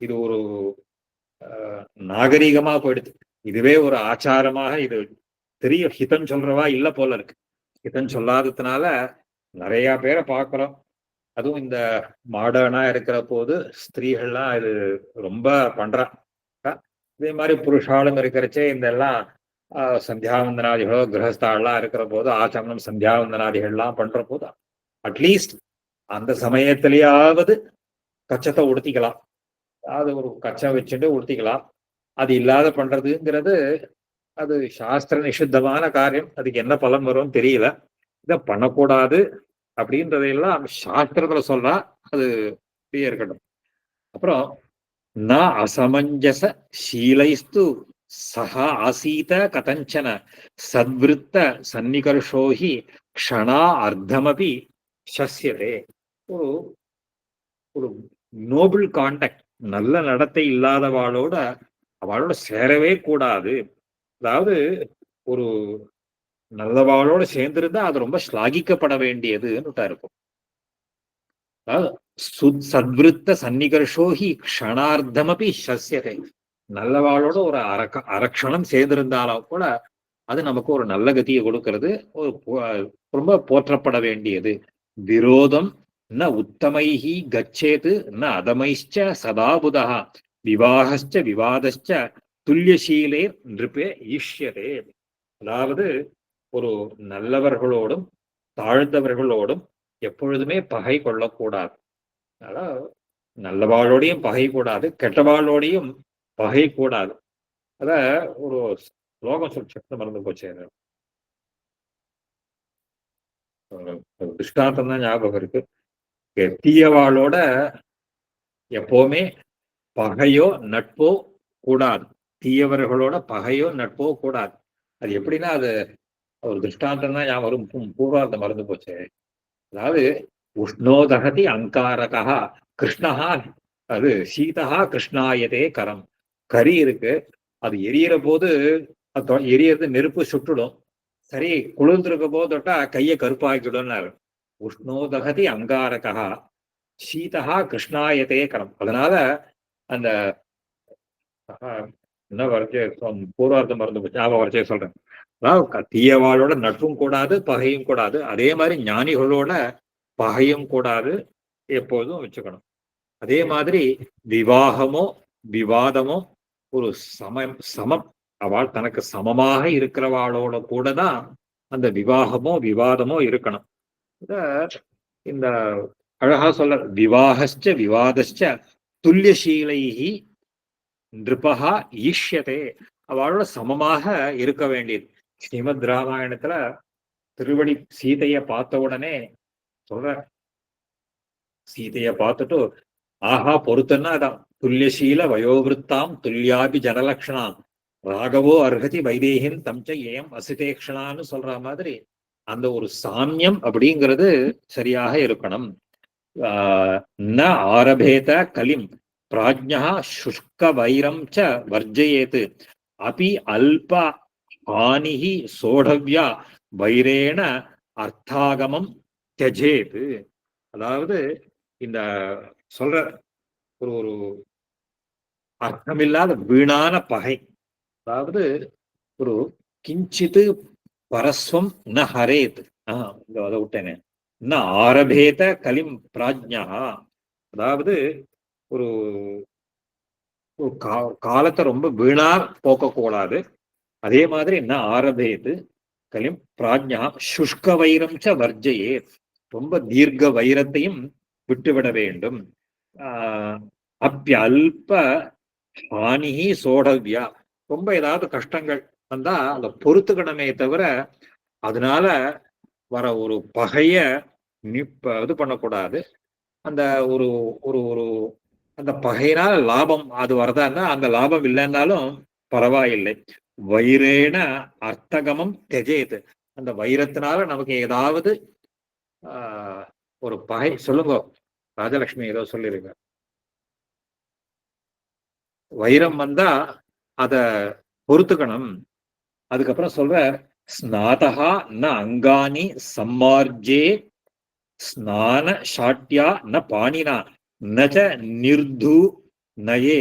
இது ஒரு நாகரீகமா போயிடுது. இதுவே ஒரு ஆச்சாரமாக இது தெரிய ஹிதம் சொல்றவா இல்ல போல இருக்கு. ஹிதம் சொல்லாததுனால நிறைய பேரை பார்க்கிறோம். அதுவும் இந்த மாடர்னா இருக்கிற போது ஸ்திரீகள்லாம் இது ரொம்ப பண்றா. இதே மாதிரி புருஷாலும் இருக்கிறச்சே இந்த எல்லாம் சந்தியாவந்தனாதிகளோ கிரகஸ்தாலாம் இருக்கிற போது ஆச்சமனம் சந்தியாவந்தனாதிகள்லாம் பண்ற போது அட்லீஸ்ட் அந்த சமயத்திலேயாவது கச்சத்தை உடுத்திக்கலாம். அது ஒரு கச்சம் வச்சுட்டு உடுத்திக்கலாம். அது இல்லாத பண்றதுங்கிறது அது சாஸ்திர நிஷித்தமான காரியம். அதுக்கு என்ன பலன் வரும்னு தெரியல. இதை பண்ணக்கூடாது அப்படின்றதையெல்லாம் சாஸ்திரத்துல சொல்றா. அது அப்படியே இருக்கட்டும். அப்புறம் ந அசமஞ்சச ஷீலைஸ்து சஹா ஆசீத கதஞ்சன சத்விருத்த சன்னிகர்ஷோஹி க்ஷணா அர்த்தமபி சஸ்யதே. ஒரு ஒரு நோபிள் கான்டாக்ட், நல்ல நடத்தை இல்லாதவாளோட அவளோட சேரவே கூடாது. அதாவது ஒரு நல்லவாளோட சேர்ந்திருந்தா அது ரொம்ப ஸ்லாகிக்கப்பட வேண்டியதுன்னு இருக்கும். சத்விருத்த சன்னிகர்ஷோஹி க்ஷணார்த்தமபி சஸ்யதே. நல்லவாளோட ஒரு அரக்ஷணம் சேர்ந்திருந்தாலும் கூட அது நமக்கு ஒரு நல்ல கதியை கொடுக்கிறது, ஒரு ரொம்ப போற்றப்பட வேண்டியது. விரோதம் ந உத்தமைஹி கச்சேது ந அதமைச்ச சதாபுதா விவாகச்ச விவாதச்ச துல்லியசீலே நிருப்பே ஈஷ்யதே. அதாவது ஒரு நல்லவர்களோடும் தாழ்ந்தவர்களோடும் எப்பொழுதுமே பகை கொள்ளக்கூடாது. அதாவது நல்லவாளோடையும் பகை கூடாது, கெட்டவாளோடையும் பகை கூடாது. அத ஒரு ஸ்லோகம் சொல்லி மறந்து போச்சு, திருஷ்டாந்தம் தான் ஞாபகம் இருக்கு. தீயவாளோட எப்பவுமே பகையோ நட்போ கூடாது. தீயவர்களோட பகையோ நட்போ கூடாது. அது எப்படின்னா அது ஒரு திருஷ்டாந்தம் தான் ஞாபகம் வரும். பூர்வார்த்தம் மறந்து போச்சு. அதாவது உஷ்ணோதகதி அங்காரகா கிருஷ்ணஹா, அது சீதா கிருஷ்ணாயதே கரம். கரி இருக்கு, அது எரியற போது எரியறது நெருப்பு சுட்டுடும். சரி, குளிர்ந்திருக்க போது தொட்டா கையை கருப்பாக்கிடும்னாரு. உஷ்ணோதகதி அங்காரகா சீதா கிருஷ்ணாயதே கரம். அதனால அந்த என்ன வரைச்சே பூர்வார்த்தம் மறந்து போச்சு, ஞாபகம் வரைச்சே சொல்றேன். அதாவது தீயவாளோட நட்பும் கூடாது, பகையும் கூடாது. அதே மாதிரி ஞானிகளோட பகையும் கூடாது, எப்போதும் வச்சுக்கணும். அதே மாதிரி விவாகமோ விவாதமோ ஒரு சமம் அவள் தனக்கு சமமாக இருக்கிறவாளோட கூட தான் அந்த விவாகமோ விவாதமோ இருக்கணும். இந்த அழகா சொல்ல விவாகச்ச விவாதச்ச துல்லியசீலைஹி நிருபகா ஈஷ்யதே, அவளோட சமமாக இருக்க வேண்டியது. ஸ்ரீமத் ராமாயணத்துல திருவடி சீதைய பார்த்த உடனே சொல்ற, சீதைய பார்த்துட்டு ஆஹா பொறுத்தன்னா அதான் துல்லியசீல வயோவிருத்தாம் துல்லியாபி ஜனலக்ஷணாம் ராகவோ அர்ஹதி வைதேகின் தம்ச ஏம் அசிதேக்ஷணான்னு சொல்ற மாதிரி அந்த ஒரு சாமியம் அப்படிங்கிறது சரியாக இருக்கணும். ந ஆரபேத கலிம் பிராஜ்ஞா சுஷ்க வைரம் ச வர்ஜயேத் அபி அல்ப ஹானிஹி சோடவ்யா வைரேண அர்த்தாகமம் தியஜேத். அதாவது இந்த சொல்ற ஒரு ஒரு அர்த்தமில்லாத வீணான பகை, அதாவது ஒரு கிஞ்சித்து பரஸ்வம் ந ஹரேத். அதை விட்டேனே, ந ஆரபேத கலிம் பிராஜ்ஞா, அதாவது ஒரு காலத்தை ரொம்ப வீணா போக்கக்கூடாது. அதே மாதிரி என்ன ஆரபேது கலிம் பிராஜ்ஞா சுஷ்க வைரம் ச வர்ஜையே, ரொம்ப தீர்க்க வைரத்தையும் விட்டுவிட வேண்டும். அல்ப ஹானிஹி சோடவ்யா, ரொம்ப ஏதாவது கஷ்டங்கள் வந்தா அதை பொறுத்துக்கணுமே தவிர அதனால வர ஒரு பகைய இது பண்ணக்கூடாது. அந்த ஒரு ஒரு ஒரு அந்த பகையினால லாபம் அது வரதான்னா அந்த லாபம் இல்லைன்னாலும் பரவாயில்லை. வைரேன அர்த்தகமம் தெஜேது, அந்த வைரத்தினால நமக்கு ஏதாவது ஒரு பகை. சொல்லுங்க ராஜலட்சுமி, ஏதோ சொல்லிருங்க. வைரம் வந்தா அத பொறுத்துக்கணும். அதுக்கப்புறம் சொல்ற ஸ்நாதகா ந அங்கானி சம்மார்ஜே ஸ்நான ஷாட்யா ந பாணினா நச்ச நிர்து நயே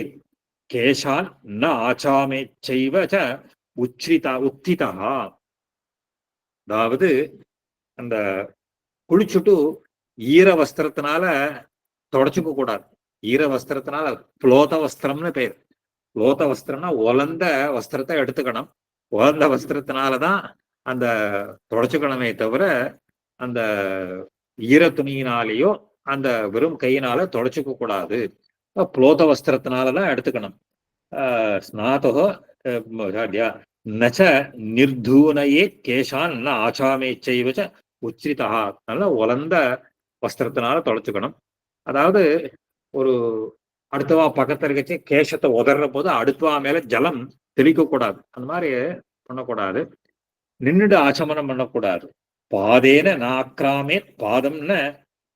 கேஷான் ந ஆச்சாமே செய்வ ச உத்திதா. அதாவது அந்த குளிச்சுட்டு ஈர வஸ்திரத்தினால தொடச்சுக்க கூடாது. ஈர வஸ்திரத்தினால புலோத வஸ்திரம்னு பேர். புலோத வஸ்திரம்னா உலர்ந்த வஸ்திரத்தை எடுத்துக்கணும். உலர்ந்த வஸ்திரத்தினாலதான் அந்த தொடச்சுக்கணுமே தவிர அந்த ஈர துணியினாலேயோ அந்த வெறும் கையினால தொடச்சுக்க கூடாது. புலோத வஸ்திரத்தினாலதான் எடுத்துக்கணும். ஸ்நாதோ நச்ச நிர்தூனையே கேஷான் ந ஆச்சாமே செய்வச்ச உச்சிதா, நல்ல உலர்ந்த வஸ்திரத்தினால தொடச்சுக்கணும். அதாவது ஒரு அடுத்தவா பக்கத்துல இருக்கச்சு கேசத்தை உதற போது அடுத்தவா மேல ஜலம் தெளிக்க கூடாது. அந்த மாதிரி பண்ணக்கூடாது. நின்றுடு ஆச்சமனம் பண்ணக்கூடாது. பாதேன நாக்கிராமே பாதம்னு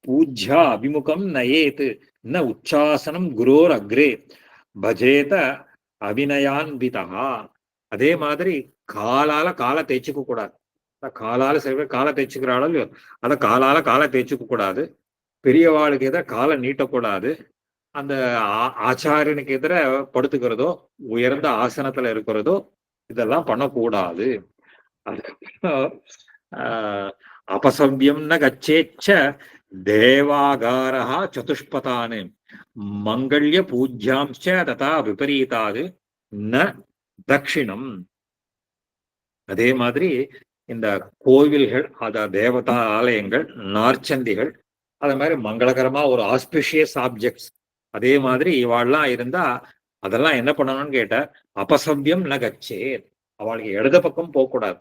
பூஜ்யா அபிமுகம் நயேத் ந உச்சாசனம் குரோர் அக்ரே பஜேத அபிநயான்விதா. அதே மாதிரி காலால காலை தேய்ச்சிக்க கூடாது. காலால சில பேர் காலை தேய்ச்சிக்கிறாளோ இல்லையோ, அதை காலால காலை தேய்ச்சிக்க கூடாது. பெரியவாளுக்கு எதிர காலை நீட்டக்கூடாது. அந்த ஆச்சாரியனுக்கு எதிர படுத்துக்கிறதோ உயர்ந்த ஆசனத்துல இருக்கிறதோ இதெல்லாம் பண்ணக்கூடாது. அதுக்கப்புறம் அபசவ்யம் ந கச்சேச்ச தேவாகாரா சதுஷ்பதானு மங்கள்ய பூஜ்யாம்ச ததா விபரீதாது ந தட்சிணம். அதே மாதிரி இந்த கோவில்கள், அத தேவதா ஆலயங்கள், நார்ச்சந்திகள், அது மாதிரி மங்களகரமா ஒரு ஆஸ்பிஷியஸ் ஆப்ஜெக்ட்ஸ், அதே மாதிரி இவாள்லாம் இருந்தா அதெல்லாம் என்ன பண்ணணும்னு கேட்ட அபசவ்யம் ந கச்சே, அவளுக்கு இடது பக்கம் போகக்கூடாது.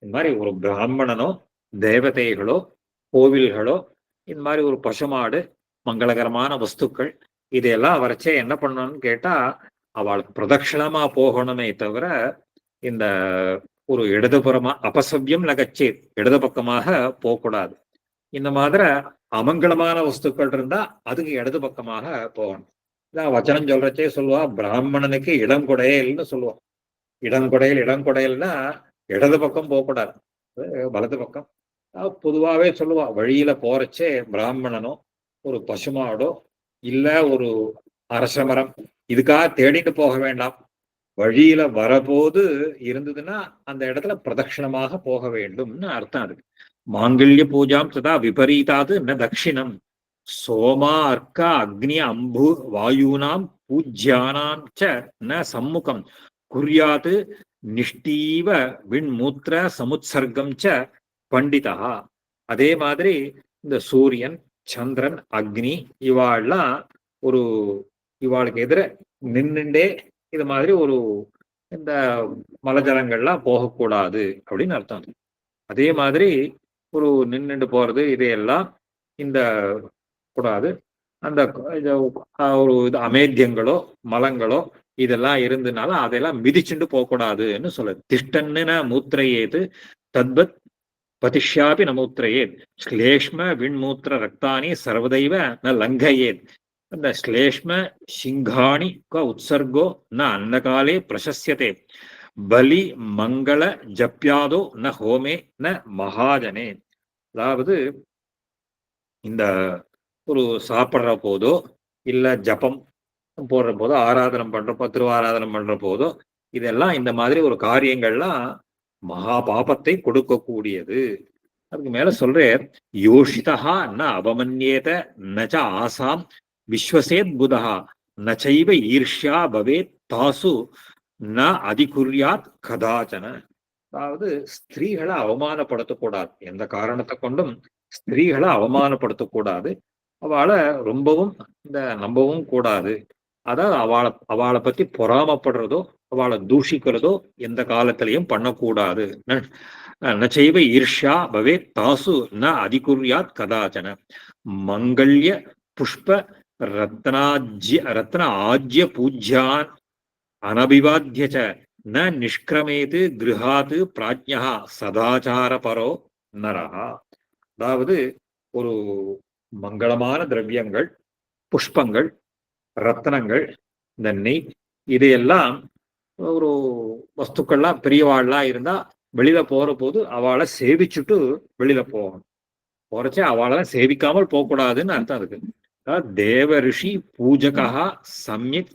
இந்த மாதிரி ஒரு பிராமணனோ தேவதைகளோ கோவில்களோ இந்த மாதிரி ஒரு பசுமாடு மங்களகரமான வஸ்துக்கள் இதையெல்லாம் வரைச்சே என்ன பண்ணணும்னு கேட்டா அவளுக்கு பிரதட்சிணமா போகணுமே தவிர இந்த ஒரு இடதுபுறமா அபசவ்யம் நகச்சே இடது பக்கமாக போகக்கூடாது. இந்த மாதிரி அமங்கலமான வஸ்துக்கள் இருந்தா அதுக்கு இடது பக்கமாக போகணும். இதான் வச்சனம் சொல்றச்சே சொல்லுவா, பிராமணனுக்கு இளங்கொடையல்னு சொல்லுவோம். இளங்கொடையல்னா இடது பக்கம் போகக்கூடாது, வலது பக்கம். பொதுவாகவே சொல்லுவா, வழியில போறச்சே பிராமணனோ ஒரு பசுமாடோ இல்ல ஒரு அரச மரம் இதுக்காக தேடிட்டு போக வேண்டாம். வழியில வரபோது இருந்ததுன்னா அந்த இடத்துல பிரதட்சிணமாக போக வேண்டும்னு அர்த்தம் இருக்கு. மாங்கல்ய பூஜாம் ததா விபரீதாது ந தட்சிணம் சோமா அர்க்க அக்னி அம்பு வாயூனாம் பூஜ்யானாம் ச ந சம்முகம் குறியாத்து நிஷ்டீவ விண்மூத்திர சமுத்சர்க்கம் ச பண்டிதா. அதே மாதிரி இந்த சூரியன் சந்திரன் அக்னி இவாள்லாம் ஒரு இவாளுக்கு எதிர நின்னுண்டே இது மாதிரி ஒரு இந்த மலஜலங்கள்லாம் போகக்கூடாது அப்படின்னு அர்த்தம். அதே மாதிரி ஒரு நின்றுண்டு போறது இதையெல்லாம் இந்த கூடாது. அந்த ஒரு இது அமேத்தியங்களோ மலங்களோ இதெல்லாம் இருந்ததுனால அதெல்லாம் மிதிச்சுண்டு போகக்கூடாதுன்னு சொல்லுது. திஷ்டன்னு மூத்திரையேது தத்வத் பதிஷ்யாபி ந மூத்திரையேத் ஸ்லேஷ்ம விண்மூத்திர ரக்தானி சர்வதைவ ந லங்கையேத். அந்த ஸ்லேஷ்ம சிங்காணி உற்சர்கோ ந அன்னகாலே பிரசஸ்யதே பலி மங்கள ஜப்யாதோ ந ஹோமே ந மகாஜனே. அதாவது இந்த ஒரு சாப்பிட்ற போதோ இல்ல ஜபம் போடுற போதோ ஆராதனம் பண்றப்போ திருவாராதனம் பண்ற போதோ இதெல்லாம் இந்த மாதிரி ஒரு காரியங்கள்லாம் மகா பாபத்தை கொடுக்கக்கூடியது. அதுக்கு மேல சொல்றேன், யோஷிதா ந அவமன்யேத நச்ச ஆசாம் விஸ்வசேத் புதா நச்சைவ ஈர்ஷ்யா பவேத் தாசு ந அதிகுர்யாத் கதாச்சன. அதாவது ஸ்திரீகளை அவமானப்படுத்தக்கூடாது, எந்த காரணத்தை கொண்டும் ஸ்திரீகளை அவமானப்படுத்தக்கூடாது, அவளை ரொம்பவும் இந்த நம்பவும் கூடாது. அதாவது அவளை பத்தி பொறாமப்படுறதோ அவளை தூஷிக்கிறதோ எந்த காலத்திலையும் பண்ணக்கூடாது. நச்சைவ ஈர்ஷ்யா பவே தாசு ந அதிகுர்யாத் கதாச்சன. மங்கள்ய புஷ்ப ரத்ன ஆஜ்ய பூஜ்யான் அனபிவாத்திய ந நிஷ்கிரமேது கிருஹாத் பிராஜ்ஞா சதாச்சாரபரோ நரஹா. அதாவது ஒரு மங்களமான திரவியங்கள் புஷ்பங்கள் ரத்னங்கள் இந்த நெய் இதையெல்லாம் ஒரு வஸ்துக்கள்லாம் பெரியவாள்லாம் இருந்தா வெளியில போற போது அவளை சேவிச்சுட்டு வெளியில போகணும். போறச்சே அவளை சேவிக்காமல் போகக்கூடாதுன்னு அர்த்தம் இருக்கு. தேவ ரிஷி பூஜகா சம்யக்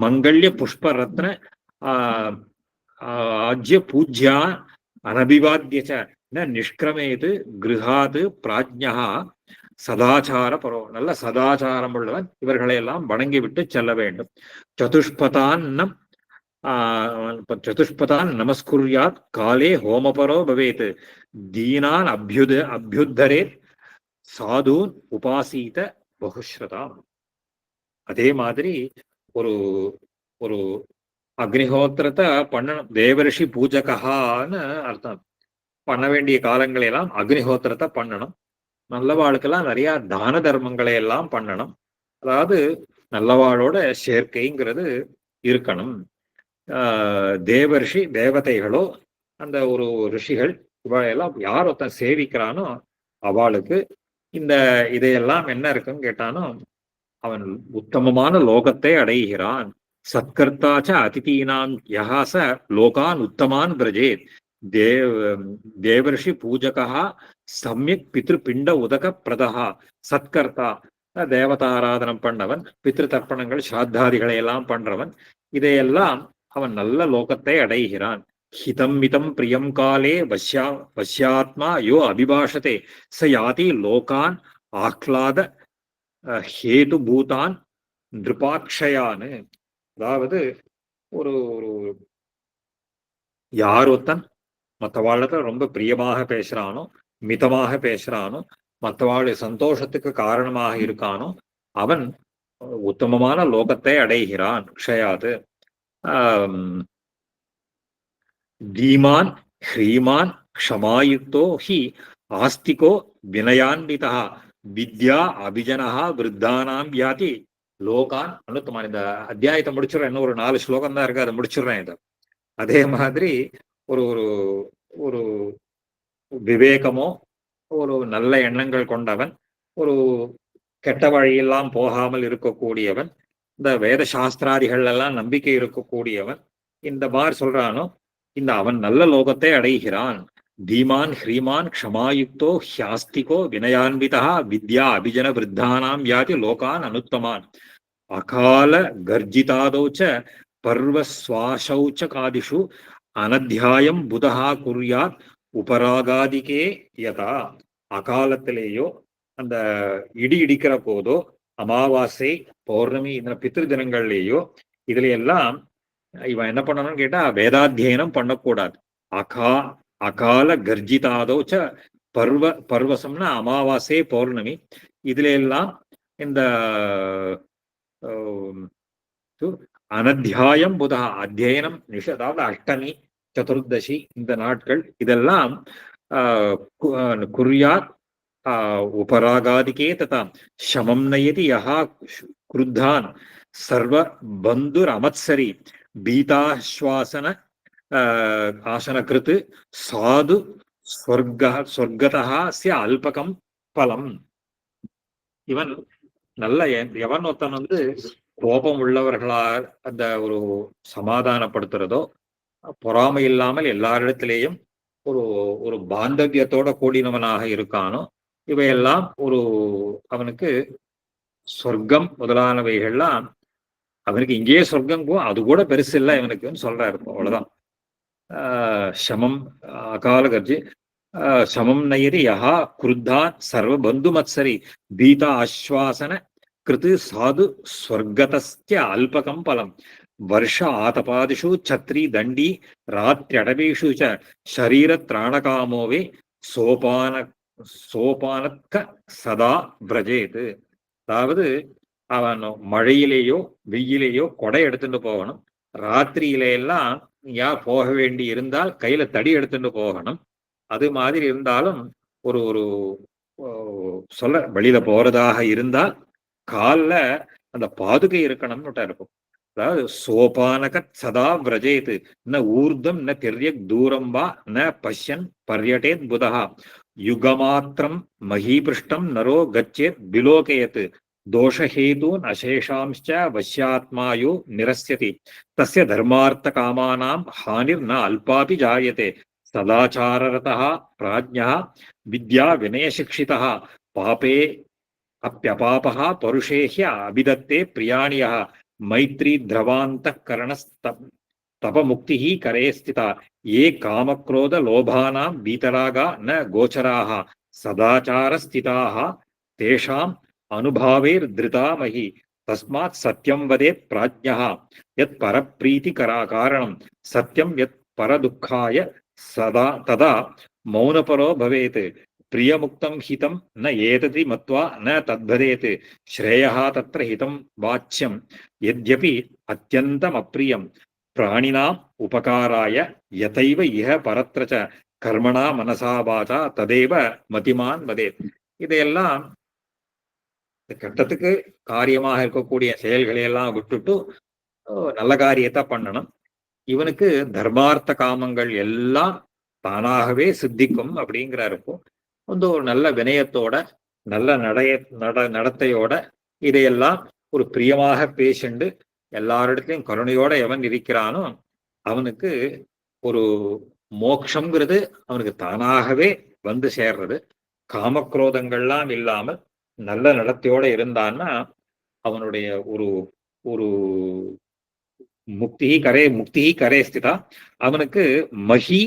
மங்கள்ய புஷ்ப ரத்ன ஆஜ்ய பூஜ்யா அனபிவாத்திய நிஷ்கிரமேது கிருஹாது பிராஜ்ஞா சதாச்சார பரோ. நல்ல சதாச்சாரம் உள்ளவன் இவர்களை எல்லாம் வணங்கி விட்டு செல்ல வேண்டும். சதுஷ்பதான் நமஸ்குர்யாத் காலே ஹோமபரோ பவேத் தீனான் அபியுத்தரேத் சாதூன் உபாசீத பகுஸ்ரதாம். அதே மாதிரி ஒரு ஒரு அக்னிஹோத்திரத்தை பண்ணணும். தேவரிஷி பூஜகான்னு அர்த்தம். பண்ண வேண்டிய காலங்களை எல்லாம் அக்னிஹோத்திரத்தை பண்ணணும். நல்லவாளுக்கெல்லாம் நிறைய தான தர்மங்களை எல்லாம் பண்ணணும். அதாவது நல்லவாளோட சேர்க்கைங்கிறது இருக்கணும். தேவரிஷி தேவதைகளோ அந்த ஒரு ரிஷிகள் இவளையெல்லாம் யார் ஒருத்தன் சேவிக்கிறானோ அவளுக்கு இந்த இதையெல்லாம் என்ன இருக்குன்னு கேட்டானோ அவன் உத்தமமான லோகத்தை அடைகிறான். சத்கர்த்தாச்ச அதிதீனாம் யஹாச லோகான் உத்தமான் பிரஜேத் தேவர்ஷி பூஜகா சமயக் பித்ரு பிண்ட உதக பிரதா. சத்கர்த்தா தேவதாராதனம் பண்ணவன், பித்ரு தர்ப்பணங்கள் ஸ்ராத்தாதிகளை எல்லாம் பண்றவன், இதையெல்லாம் அவன் நல்ல லோகத்தை அடைகிறான். ஹிதம் மிதம் பிரியம் காலே வசியாத்மா யோ அபிபாஷதே ச யாதி லோகான் ஆஹ்லாத ஹேது பூதான் நிருபாட்சயான்னு. அதாவது ஒரு ஒரு யார் ஒருத்தன் மற்றவாழ்ல ரொம்ப பிரியமாக பேசுறானோ மிதமாக பேசுறானோ மற்றவாழ் சந்தோஷத்துக்கு காரணமாக இருக்கானோ அவன் உத்தமமான லோகத்தை அடைகிறான். க்ஷயாது தீமான் ஹ்ரீமான் க்ஷமாயுக்தோ ஹி ஆஸ்திகோ வினயான்விதா வித்யா அபிஜனஹா விருத்தானாம் யாதி லோகான் அனுத்தமான். இந்த அத்தியாயத்தை முடிச்சிடறேன், இன்னும் ஒரு 4 ஸ்லோகம் தான் இருக்கு, அதை முடிச்சிடுறேன். இதை அதே மாதிரி ஒரு ஒரு ஒரு விவேகமோ ஒரு நல்ல எண்ணங்கள் கொண்டவன், ஒரு கெட்ட வழியெல்லாம் போகாமல் இருக்கக்கூடியவன், இந்த வேத சாஸ்திராதிகள் எல்லாம் நம்பிக்கை இருக்கக்கூடியவன், இந்த மாதிரி சொல்றானோ இந்த அவன் நல்ல லோகத்தை அடைகிறான். தீமான் ஹ்ரீமான் க்ஷமாயுக்தோ ஹியாஸ்திகோ வினயான்விதா வித்யா அபிஜன விருத்தானாம் யாதி லோகான் அனுத்தமான். அகால கர்ஜிதாதௌச்ச பர்வஸ்வாசௌச்ச காதிஷு அனத்தியாயம் புதஹா குர்யாத் உபராகாதிகே யதா. அகாலத்திலேயோ அந்த இடி இடிக்கிற போதோ அமாவாசை பௌர்ணமி இந்த பித்ரு தினங்கள்லேயோ இதுல எல்லாம் இவன் என்ன பண்ணணும்னு கேட்டா வேதாத்தியனம் பண்ணக்கூடாது. அகால கர்ஜிதாதோச்ச பர்வசம்னா அமாவாசை பௌர்ணமி இதுல எல்லாம் இந்த அனத்தியாயம் புதா அத்தியனம் அதாவது அஷ்டமி சதுர்தசி இந்த நாட்கள் இதெல்லாம் குர்யாத் உபராகாதிகே ததா சமம் நயதி யஹா குருத்தான் சர்வ பந்துர் அமத்சரி பீதாஸ்வாசன ஆசனகிருத் சாது ஸ்வர்கதஹ அல்பகம் பலம். இவன் நல்ல எவன் ஒருத்தன் வந்து கோபம் உள்ளவர்களா அந்த ஒரு சமாதானப்படுத்துறதோ பொறாமை இல்லாமல் எல்லாரிடத்திலேயும் ஒரு ஒரு பாந்தவியத்தோட கூடினவனாக இருக்கானோ இவையெல்லாம் ஒரு அவனுக்கு சொர்க்கம் முதலானவைகள்லாம் அவனுக்கு இங்கேயே சொர்க்கம் அது கூட பெருசு இல்லை இவனுக்குன்னு சொல்றாரு. அவ்வளவுதான். சமம் அகால கர்ஜி சமம் நயரி யஹா குருத்தான் சர்வ பந்து மத்சரி பீதா ஆஸ்வாசன கிருத்து சாது ஸ்வர்கதஸ்ய அல்பகம் பலம். வருஷ ஆதபாதிஷு சத்ரி தண்டி ராத்திரடவேஷு ச ஷரீர திராணகாமோவே சோபானக்க சதா பிரஜேது. அதாவது அவன் மழையிலேயோ வெயிலேயோ கொடை எடுத்துட்டு போகணும். ராத்திரியிலையெல்லாம் போக வேண்டி இருந்தால் கையில தடி எடுத்துட்டு போகணும். அது மாதிரி இருந்தாலும் ஒரு ஒரு சொல்ல வெளியில போறதாக இருந்தால் கால்ல அந்த பாதுகை இருக்கணும்னு இருக்கும். அதாவது சோபானக சதா விரஜேது ந ஊர்தம் ந திரியக் தூரம் வா ந பஷ்யன் பர்யட்டேத் புதஹா யுகமாத்திரம் மகீபிருஷ்டம் நரோ கச்சேத் விலோகயத் தோஷஹேதூன் அசேஷாம்ச்ச வசியாத்மாயோ நிரஸ்யதி தஸ்ய தர்மார்த்த காமானாம் ஹானிர் ந அல்பாபி ஜாயதே சதாச்சாரரதः பிராஜ்ஞः வித்யா வினயசிக்ஷிதः பாபே அப்யபாபः பருஷே ஹ்ய அபிதத்தே பிரியாணியः மைத்ரி திரவாந்தகரணஸ்தபமுக்திः கரே ஸ்திதா ये कामक्रोध लोभानां बीतरागा न गोचराः सदाचारस्थिताः तेषाम् अनुभावैर्धृता महि तस्मात् सत्यं वदेत् प्राज्ञः यत् परप्रीतिकरा कारणं सत्यं यत् परदुःखाय सदा तदा मौनपरो भवेत् प्रियमुक्तं हितं न एतति मत्वा न तद्भदेत् श्रेयः तत्र हितं वाच्यं यद्यपि अत्यन्तमप्रियं प्राणिनाम् उपकाराय यथैव इह परत्र च कर्मणा मनसा वाचा तदेव மதிமான் வதேத். இதையெல்லாம் கட்டத்துக்கு காரியமாக இருக்கக்கூடிய செயல்களை எல்லாம் விட்டுட்டு நல்ல காரியத்தை பண்ணணும். இவனுக்கு தர்மார்த்த காமங்கள் எல்லாம் தானாகவே சித்திக்கும் அப்படிங்கிறாருக்கும் வந்து ஒரு நல்ல வினயத்தோட நல்ல நடத்தையோட இதையெல்லாம் ஒரு பிரியமாக பேசிண்டு எல்லாரிடத்திலையும் கருணையோட எவன் இருக்கிறானோ அவனுக்கு ஒரு மோட்சங்கிறது அவனுக்கு தானாகவே வந்து சேர்றது. காமக்ரோதங்கள்லாம் இல்லாமல் நல்ல நடத்தையோட இருந்தான்னா அவனுடைய ஒரு ஒரு முக்தி கரே ஸ்திதா. அவனுக்கு மகி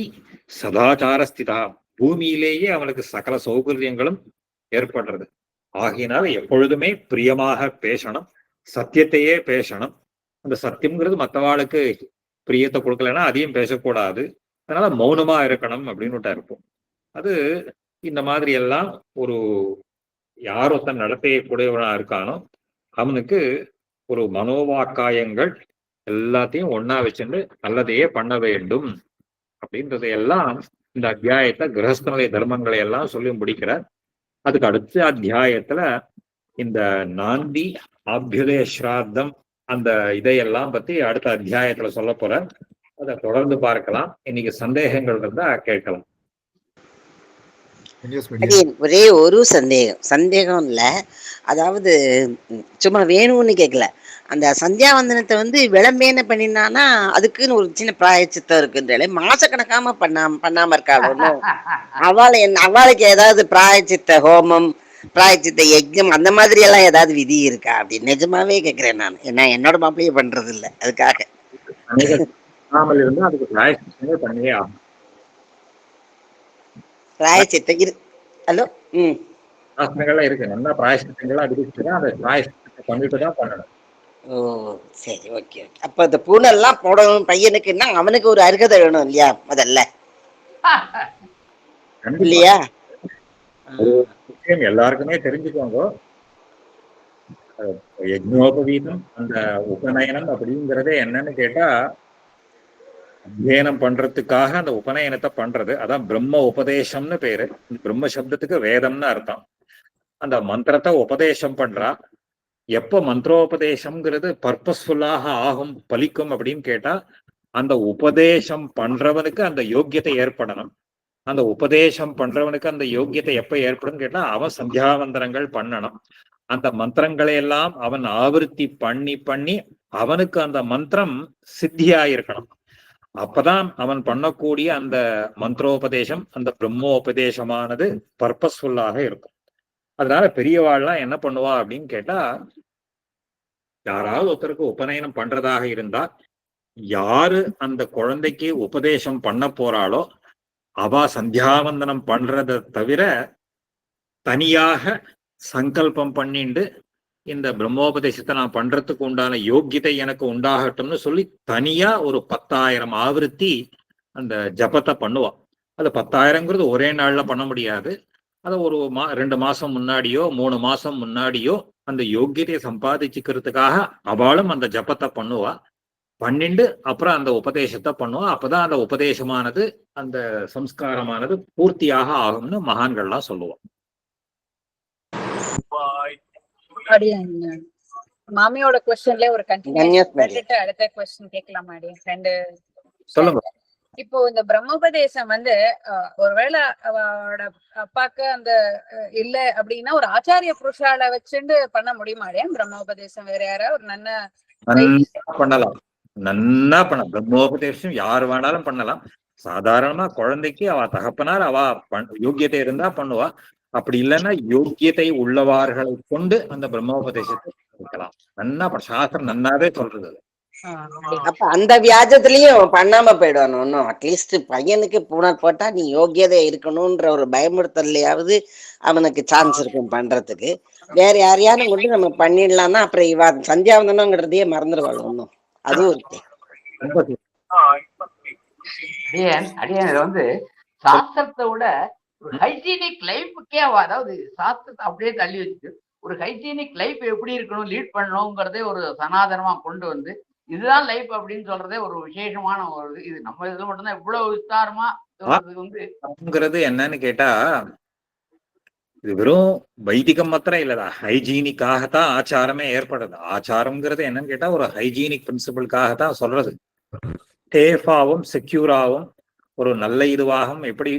சதாச்சார ஸ்திதா பூமியிலேயே அவனுக்கு சகல சௌகரியங்களும் ஏற்படுறது. ஆகையினால எப்பொழுதுமே பிரியமாக பேசணும், சத்தியத்தையே பேசணும். அந்த சத்தியம்ங்கிறது மற்றவாளுக்கு பிரியத்தை கொடுக்கலன்னா அதையும் பேசக்கூடாது. அதனால மௌனமா இருக்கணும் அப்படின்னு இருப்போம். அது இந்த மாதிரி எல்லாம் ஒரு யார் ஒருத்தன் நடத்தையை கூடியவனா இருக்கானோ அவனுக்கு ஒரு மனோவாக்காயங்கள் எல்லாத்தையும் ஒன்னா வச்சுட்டு நல்லதையே பண்ண வேண்டும் அப்படின்றதையெல்லாம் இந்த அத்தியாயத்தை கிரகஸ்தனுடைய தர்மங்களை எல்லாம் சொல்லி முடிக்கிறார். அதுக்கு அடுத்த அத்தியாயத்துல இந்த நாந்தி ஆபியுதய ஸ்ராத்தம் அந்த இதையெல்லாம் பத்தி அடுத்த அத்தியாயத்துல சொல்ல போற. அதை தொடர்ந்து பார்க்கலாம். இன்னைக்கு சந்தேகங்கள் இருந்தா கேட்கலாம். ஒரே ஒரு சந்தேகம் இல்ல, அதாவது சும்மா வேணும்னு கேட்கல. அந்த சந்தியாவந்தனத்தை விளம்பேன பண்ணினானா அதுக்குன்னு ஒரு சின்ன பிராயச்சித்தம் இருக்குன்றாலே, மாசக்கணக்காம பண்ணாம இருக்காளோ அவளுக்கு ஏதாவது பிராயச்சித்த ஹோமம், பிராயச்சித்த யஜ்ஞம் அந்த மாதிரி எல்லாம் ஏதாவது விதி இருக்கா அப்படின்னு நிஜமாவே கேட்கிறேன் நான். ஏன்னா என்னோட மாப்பிள்ளையே பண்றது இல்லை, அதுக்காக. அதுக்கு பிராயச்சித்தமே பண்ணியே ஆகும். பிராயச்சித்தம் ஹலோ சாஸ்திரங்கள்லாம் இருக்கு, நல்லா பிராயச்சித்தங்கள்லாம் விதிச்சுதான் அந்த பிராயச்சித்தத்தை பண்ணிட்டு தான் பண்ணணும். ஓ சரி, ஓகே. அப்ப இந்த பூனெல்லாம் போடணும் பையனுக்குன்னா அவனுக்கு ஒரு அருகதை வேணும் இல்லையா முதல்ல, இல்லையா? ஒரு விஷயம் எல்லாருக்குமே தெரிஞ்சுக்கோங்க, யஜ்னோபவீதம் அந்த உபநயனம் அப்படிங்கிறதே என்னன்னு கேட்டா, அத்தியனம் பண்றதுக்காக அந்த உபநயனத்தை பண்றது. அதான் பிரம்ம உபதேசம்னு பேரு. பிரம்ம சப்தத்துக்கு வேதம்னு அர்த்தம். அந்த மந்திரத்தை உபதேசம் பண்றா. எப்போ மந்திரோபதேசம்ங்கிறது பர்பஸ்ஃபுல்லாக ஆகும், பலிக்கும் அப்படின்னு கேட்டா, அந்த உபதேசம் பண்றவனுக்கு அந்த யோக்கியத்தை ஏற்படணும். அந்த உபதேசம் பண்றவனுக்கு அந்த யோக்கியத்தை எப்ப ஏற்படும் கேட்டா, அவன் சந்தியாவந்தனங்கள் பண்ணணும். அந்த மந்திரங்களை எல்லாம் அவன் ஆவர்த்தி பண்ணி பண்ணி அவனுக்கு அந்த மந்திரம் சித்தியாயிருக்கணும். அப்பதான் அவன் பண்ணக்கூடிய அந்த மந்திரோபதேசம், அந்த பிரம்மோபதேசமானது பர்பஸ்ஃபுல்லாக இருக்கும். அதனால பெரியவாள்லாம் என்ன பண்ணுவா அப்படின்னு கேட்டா, யாராவது ஒருத்தருக்கு உபநயனம் பண்றதாக இருந்தா, யாரு அந்த குழந்தைக்கு உபதேசம் பண்ண போறாளோ அவ சந்தியாவந்தனம் பண்றதை தவிர தனியாக சங்கல்பம் பண்ணிண்டு இந்த பிரம்மோபதேசத்தை நான் பண்றதுக்கு உண்டான யோக்கியத்தை எனக்கு உண்டாகட்டும்னு சொல்லி தனியா ஒரு 10,000 ஆவருத்தி அந்த ஜபத்தை பண்ணுவா. அது 10,000ங்கிறது ஒரே நாள்ல பண்ண முடியாது. அதை ஒரு 2 மாசம் முன்னாடியோ 3 மாசம் முன்னாடியோ அந்த யோக்கியத்தையை சம்பாதிச்சுக்கிறதுக்காக அவளும் அந்த ஜபத்தை பண்ணுவா. பண்ணிண்டு அப்புறம் அந்த உபதேசத்தை பண்ணுவா. அப்பதான் அந்த உபதேசமானது அந்த சம்ஸ்காரமானது பூர்த்தியாக ஆகும்னு மகான்கள்லாம் சொல்லுவோம். மாமியோட क्वेश्चनல ஒரு கண்டினியூஷன் பண்ணிட்டு அடுத்த क्वेश्चन கேட்கலாமா? ரெண்டு சொல்லுங்க. இப்போ இந்த பிரம்மோபதேசம் ஒருவேளை அவளோட அப்பாக்கு அந்த இல்ல அப்படின்னா ஒரு ஆச்சாரிய புருஷால வச்சுட்டு பண்ண முடியுமாடியா பிரம்மோபதேசம்? வேற யாரா ஒரு பண்ணலாம், நன்னா பண்ண. பிரம்மோபதேசம் யாரு வேணாலும் பண்ணலாம். சாதாரணமா குழந்தைக்கு அவ தகப்பனார் அவ யோக்கியத்தை இருந்தா பண்ணுவா. அப்படி இல்லைன்னா யோக்கியத்தை உள்ளவார்களை கொண்டு அந்த பிரம்மோபதேசத்தை இருக்கலாம். நன்னா சாஸ்திரம் நன்னாவே சொல்றது. அப்ப அந்த வியாஜத்திலயும் பண்ணாம போயிடுவானு ஒன்னும். அட்லீஸ்ட் பையனுக்கு பூனர் போட்டா நீ யோக்கியதை இருக்கணும்ன்ற ஒரு பயமுறுத்தலையாவது அவனுக்கு சான்ஸ் இருக்கும் பண்றதுக்கு. வேற யாரையாரும் கொண்டு நம்ம பண்ணிடலாம்னா அப்புறம் இவ சந்தியாவந்தனங்கிறதையே மறந்துடுவாள் ஒன்னும். அதுவும் இருக்கு. சாஸ்திரத்தை விட ஒரு ஹைஜீனிக் லைஃபுக்கே அதாவது சாஸ்திரத்தை அப்படியே தள்ளி வச்சுட்டு ஒரு ஹைஜீனிக் லைஃப் எப்படி இருக்கணும், லீட் பண்ணணுங்கிறதே ஒரு சனாதனமா கொண்டு வந்து இதுதான் லைஃப் அப்படின்னு சொல்றதே ஒரு விசேஷமான ஒரு இது. நம்ம இதுல மட்டும்தான் இவ்வளவு விஸ்தாரமா என்னன்னு கேட்டா, இது வெறும் வைதிகம் மாத்திரம் இல்லதா, ஹைஜீனிக்காகத்தான் ஆச்சாரமே ஏற்படுது. ஆச்சாரம்ங்கிறது என்னன்னு கேட்டா ஒரு ஹைஜீனிக் பிரின்சிபிளுக்காகத்தான் சொல்றது. சேஃபாவும் செக்யூராவும் ஒரு நல்ல இதுவாகவும் எப்படி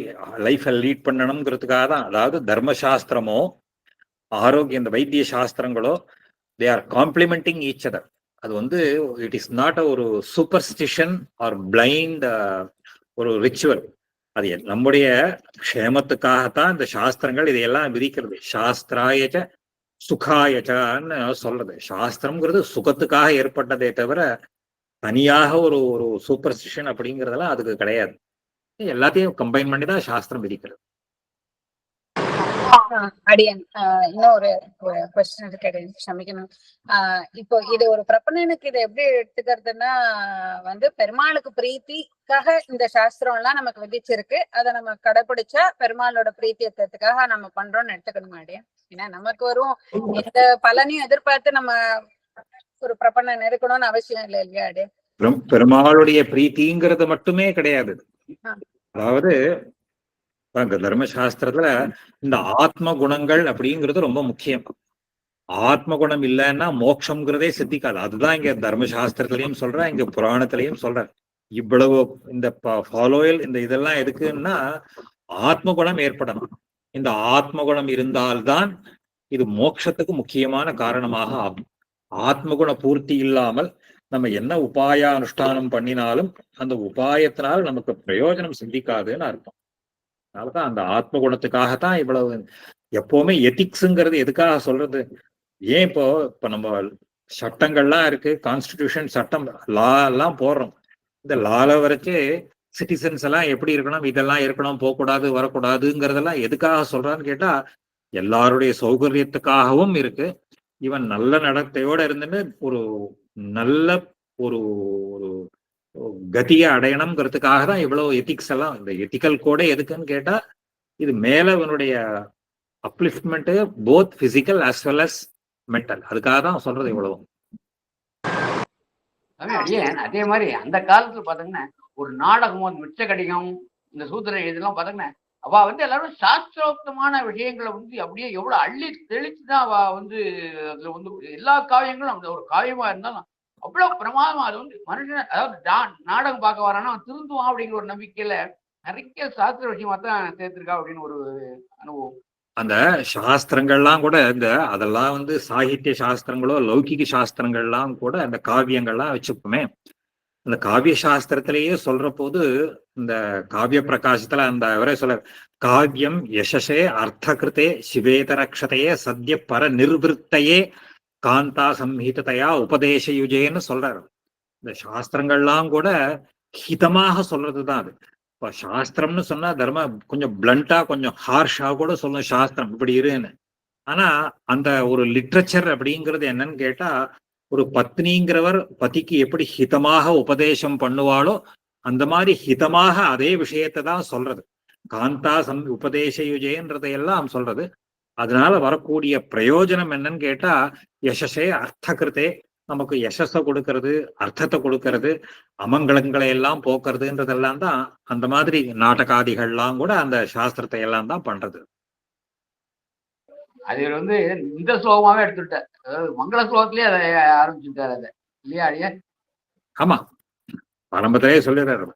லைஃபை லீட் பண்ணணுங்கிறதுக்காக தான். அதாவது தர்மசாஸ்திரமோ ஆரோக்கிய இந்த வைத்திய சாஸ்திரங்களோ they are complementing each other. அது இட் இஸ் நாட் ஒரு சூப்பர்ஸ்டிஷன் ஆர் பிளைண்ட் ஒரு ரிச்சுவல். அது நம்முடைய க்ஷேமத்துக்காகத்தான் இந்த சாஸ்திரங்கள் இதையெல்லாம் விதிக்கிறது. சாஸ்திராயச்ச சுகாயச்சான்னு சொல்றது. சாஸ்திரம்ங்கிறது சுகத்துக்காக ஏற்பட்டதே தவிர தனியாக ஒரு ஒரு சூப்பர்ஸ்டிஷன் அப்படிங்கிறதெல்லாம் அதுக்கு கிடையாது. எல்லாத்தையும் கம்பைன் பண்ணி தான் சாஸ்திரம் விதிக்கிறது. அடியன் இன்னும் ஒரு क्वेश्चन இருக்கு, க்ஷமிக்கணும். இப்போ இது ஒரு பிரபன்னனுக்கு இதை எப்படி எடுத்துக்கிறதுன்னா பெருமாளுக்கு பிரீத்திக்காக இந்த சாஸ்திரம் எல்லாம் நமக்கு விதிச்சிருக்கு. அதை நம்ம கடைபிடிச்சா பெருமாளோட பிரீத்தியத்துக்காக நம்ம பண்றோம்னு எடுத்துக்கணுமா அடியன்? ஏன்னா நமக்கு வரும் எந்த பலனையும் எதிர்பார்த்து நம்ம ஒரு பிரபன்னன் இருக்கணும்னு அவசியம் இல்லை இல்லையா அடியன்? பெருமாளுடைய பிரீத்திங்கிறது மட்டுமே கிடையாது. அதாவது அங்க தர்மசாஸ்திரத்துல இந்த ஆத்ம குணங்கள் அப்படிங்கிறது ரொம்ப முக்கியம். ஆத்ம குணம் இல்லைன்னா மோட்சம்ங்கிறதே சித்திக்காது. அதுதான் இங்க தர்மசாஸ்திரத்திலையும் சொல்றேன், இங்க புராணத்திலையும் சொல்றேன். இவ்வளவு இந்த ஃபாலோயல் இந்த இதெல்லாம் எதுக்குன்னா ஆத்ம குணம் ஏற்படணும். இந்த ஆத்ம குணம் இருந்தால்தான் இது மோட்சத்துக்கு முக்கியமான காரணமாக ஆகும். ஆத்மகுண பூர்த்தி இல்லாமல் நம்ம என்ன உபாய அனுஷ்டானம் பண்ணினாலும் அந்த உபாயத்தினால் நமக்கு பிரயோஜனம் சிந்திக்காதுன்னு அர்த்தம். அதனாலதான் அந்த ஆத்ம குணத்துக்காகத்தான் இவ்வளவு. எப்பவுமே எத்திக்ஸுங்கிறது எதுக்காக சொல்றது? ஏன் இப்ப நம்ம சட்டங்கள்லாம் இருக்கு, கான்ஸ்டிடியூஷன் சட்டம் லா எல்லாம் போடுறோம். இந்த லால வரைச்சு சிட்டிசன்ஸ் எல்லாம் எப்படி இருக்கணும், இதெல்லாம் இருக்கணும், போகக்கூடாது, வரக்கூடாதுங்கிறதெல்லாம் எதுக்காக சொல்றான்னு கேட்டா எல்லாருடைய சௌகரியத்துக்காகவும் இருக்கு. இவன் நல்ல நடத்தையோட இருந்துன்னு ஒரு நல்ல ஒரு ஒரு கதியை அடையணுங்கிறதுக்காக தான் இவ்வளவு எத்திக்ஸ் எல்லாம். இந்த எத்திக்கல் கோடே எதுக்குன்னு கேட்டா இது மேல இவனுடைய upliftment both physical as well as mental. அதுக்காக தான் சொல்றது இவ்வளவு. அதே மாதிரி அந்த காலத்துல பாத்தீங்கன்னா ஒரு நாடகம், மிச்ச கடிகம், இந்த சூத்திர இதெல்லாம் பாத்தீங்கன்னா அவ எல்லாரும் சாஸ்திரோக்தமான விஷயங்களை அப்படியே எவ்வளவு அள்ளி தெளிச்சுதான் அவ அதுல எல்லா காவியங்களும் அந்த ஒரு காவியமா இருந்தாலும் அவ்வளவு பிரமாதமா அது மனுஷன், அதாவது நாடகம் பார்க்க வரானா திருந்துவான் அப்படிங்கிற ஒரு நம்பிக்கையில நிறைய சாஸ்திர விஷயமா தான் சேர்த்திருக்கா அப்படின்னு ஒரு அனுபவம். அந்த சாஸ்திரங்கள்லாம் கூட அதெல்லாம் சாகித்ய சாஸ்திரங்களோ லௌகிக சாஸ்திரங்கள்லாம் கூட அந்த காவியங்கள்லாம் வச்சுப்போமே. அந்த காவிய சாஸ்திரத்திலேயே சொல்ற போது இந்த காவிய பிரகாசத்துல அந்த அவரே சொல்ற காவியம் யசசே அர்த்தகிருத்தே சிவேதரக்ஷதையே சத்ய பர நிர்வத்தையே காந்தா சம்ஹிதத்தையா உபதேசயுஜேன்னு சொல்றாரு. இந்த சாஸ்திரங்கள்லாம் கூட ஹிதமாக சொல்றதுதான் அது. இப்ப சாஸ்திரம்னு சொன்னா தர்ம கொஞ்சம் பிளண்டா கொஞ்சம் ஹார்ஷா கூட சொல்லும் சாஸ்திரம் இப்படி இருன்னு. ஆனா அந்த ஒரு லிட்ரேச்சர் அப்படிங்கிறது என்னன்னு கேட்டா ஒரு பத்னிங்கிறவர் பதிக்கு எப்படி ஹிதமாக உபதேசம் பண்ணுவாளோ அந்த மாதிரி ஹிதமாக அதே விஷயத்தை தான் சொல்றது. காந்தா உபதேசயுஜேன்றதையெல்லாம் சொல்றது. அதனால வரக்கூடிய பிரயோஜனம் என்னன்னு கேட்டா யசஸே அர்த்தகிருத்தே, நமக்கு யசஸை கொடுக்கறது, அர்த்தத்தை கொடுக்கறது, அமங்கலங்களை எல்லாம் போக்குறதுன்றதெல்லாம் தான் அந்த மாதிரி நாடகாதிகள்லாம் கூட அந்த சாஸ்திரத்தை எல்லாம் தான் பண்றது. அது இந்த ஸ்லோகமாவே எடுத்துட்டார். அதாவது மங்கள ஸ்லோகத்திலேயே அதை ஆரம்பிச்சுட்டாரு அதை இல்லையா அடியே? ஆமா, ஆரம்பத்திலேயே சொல்லிடுறாரு.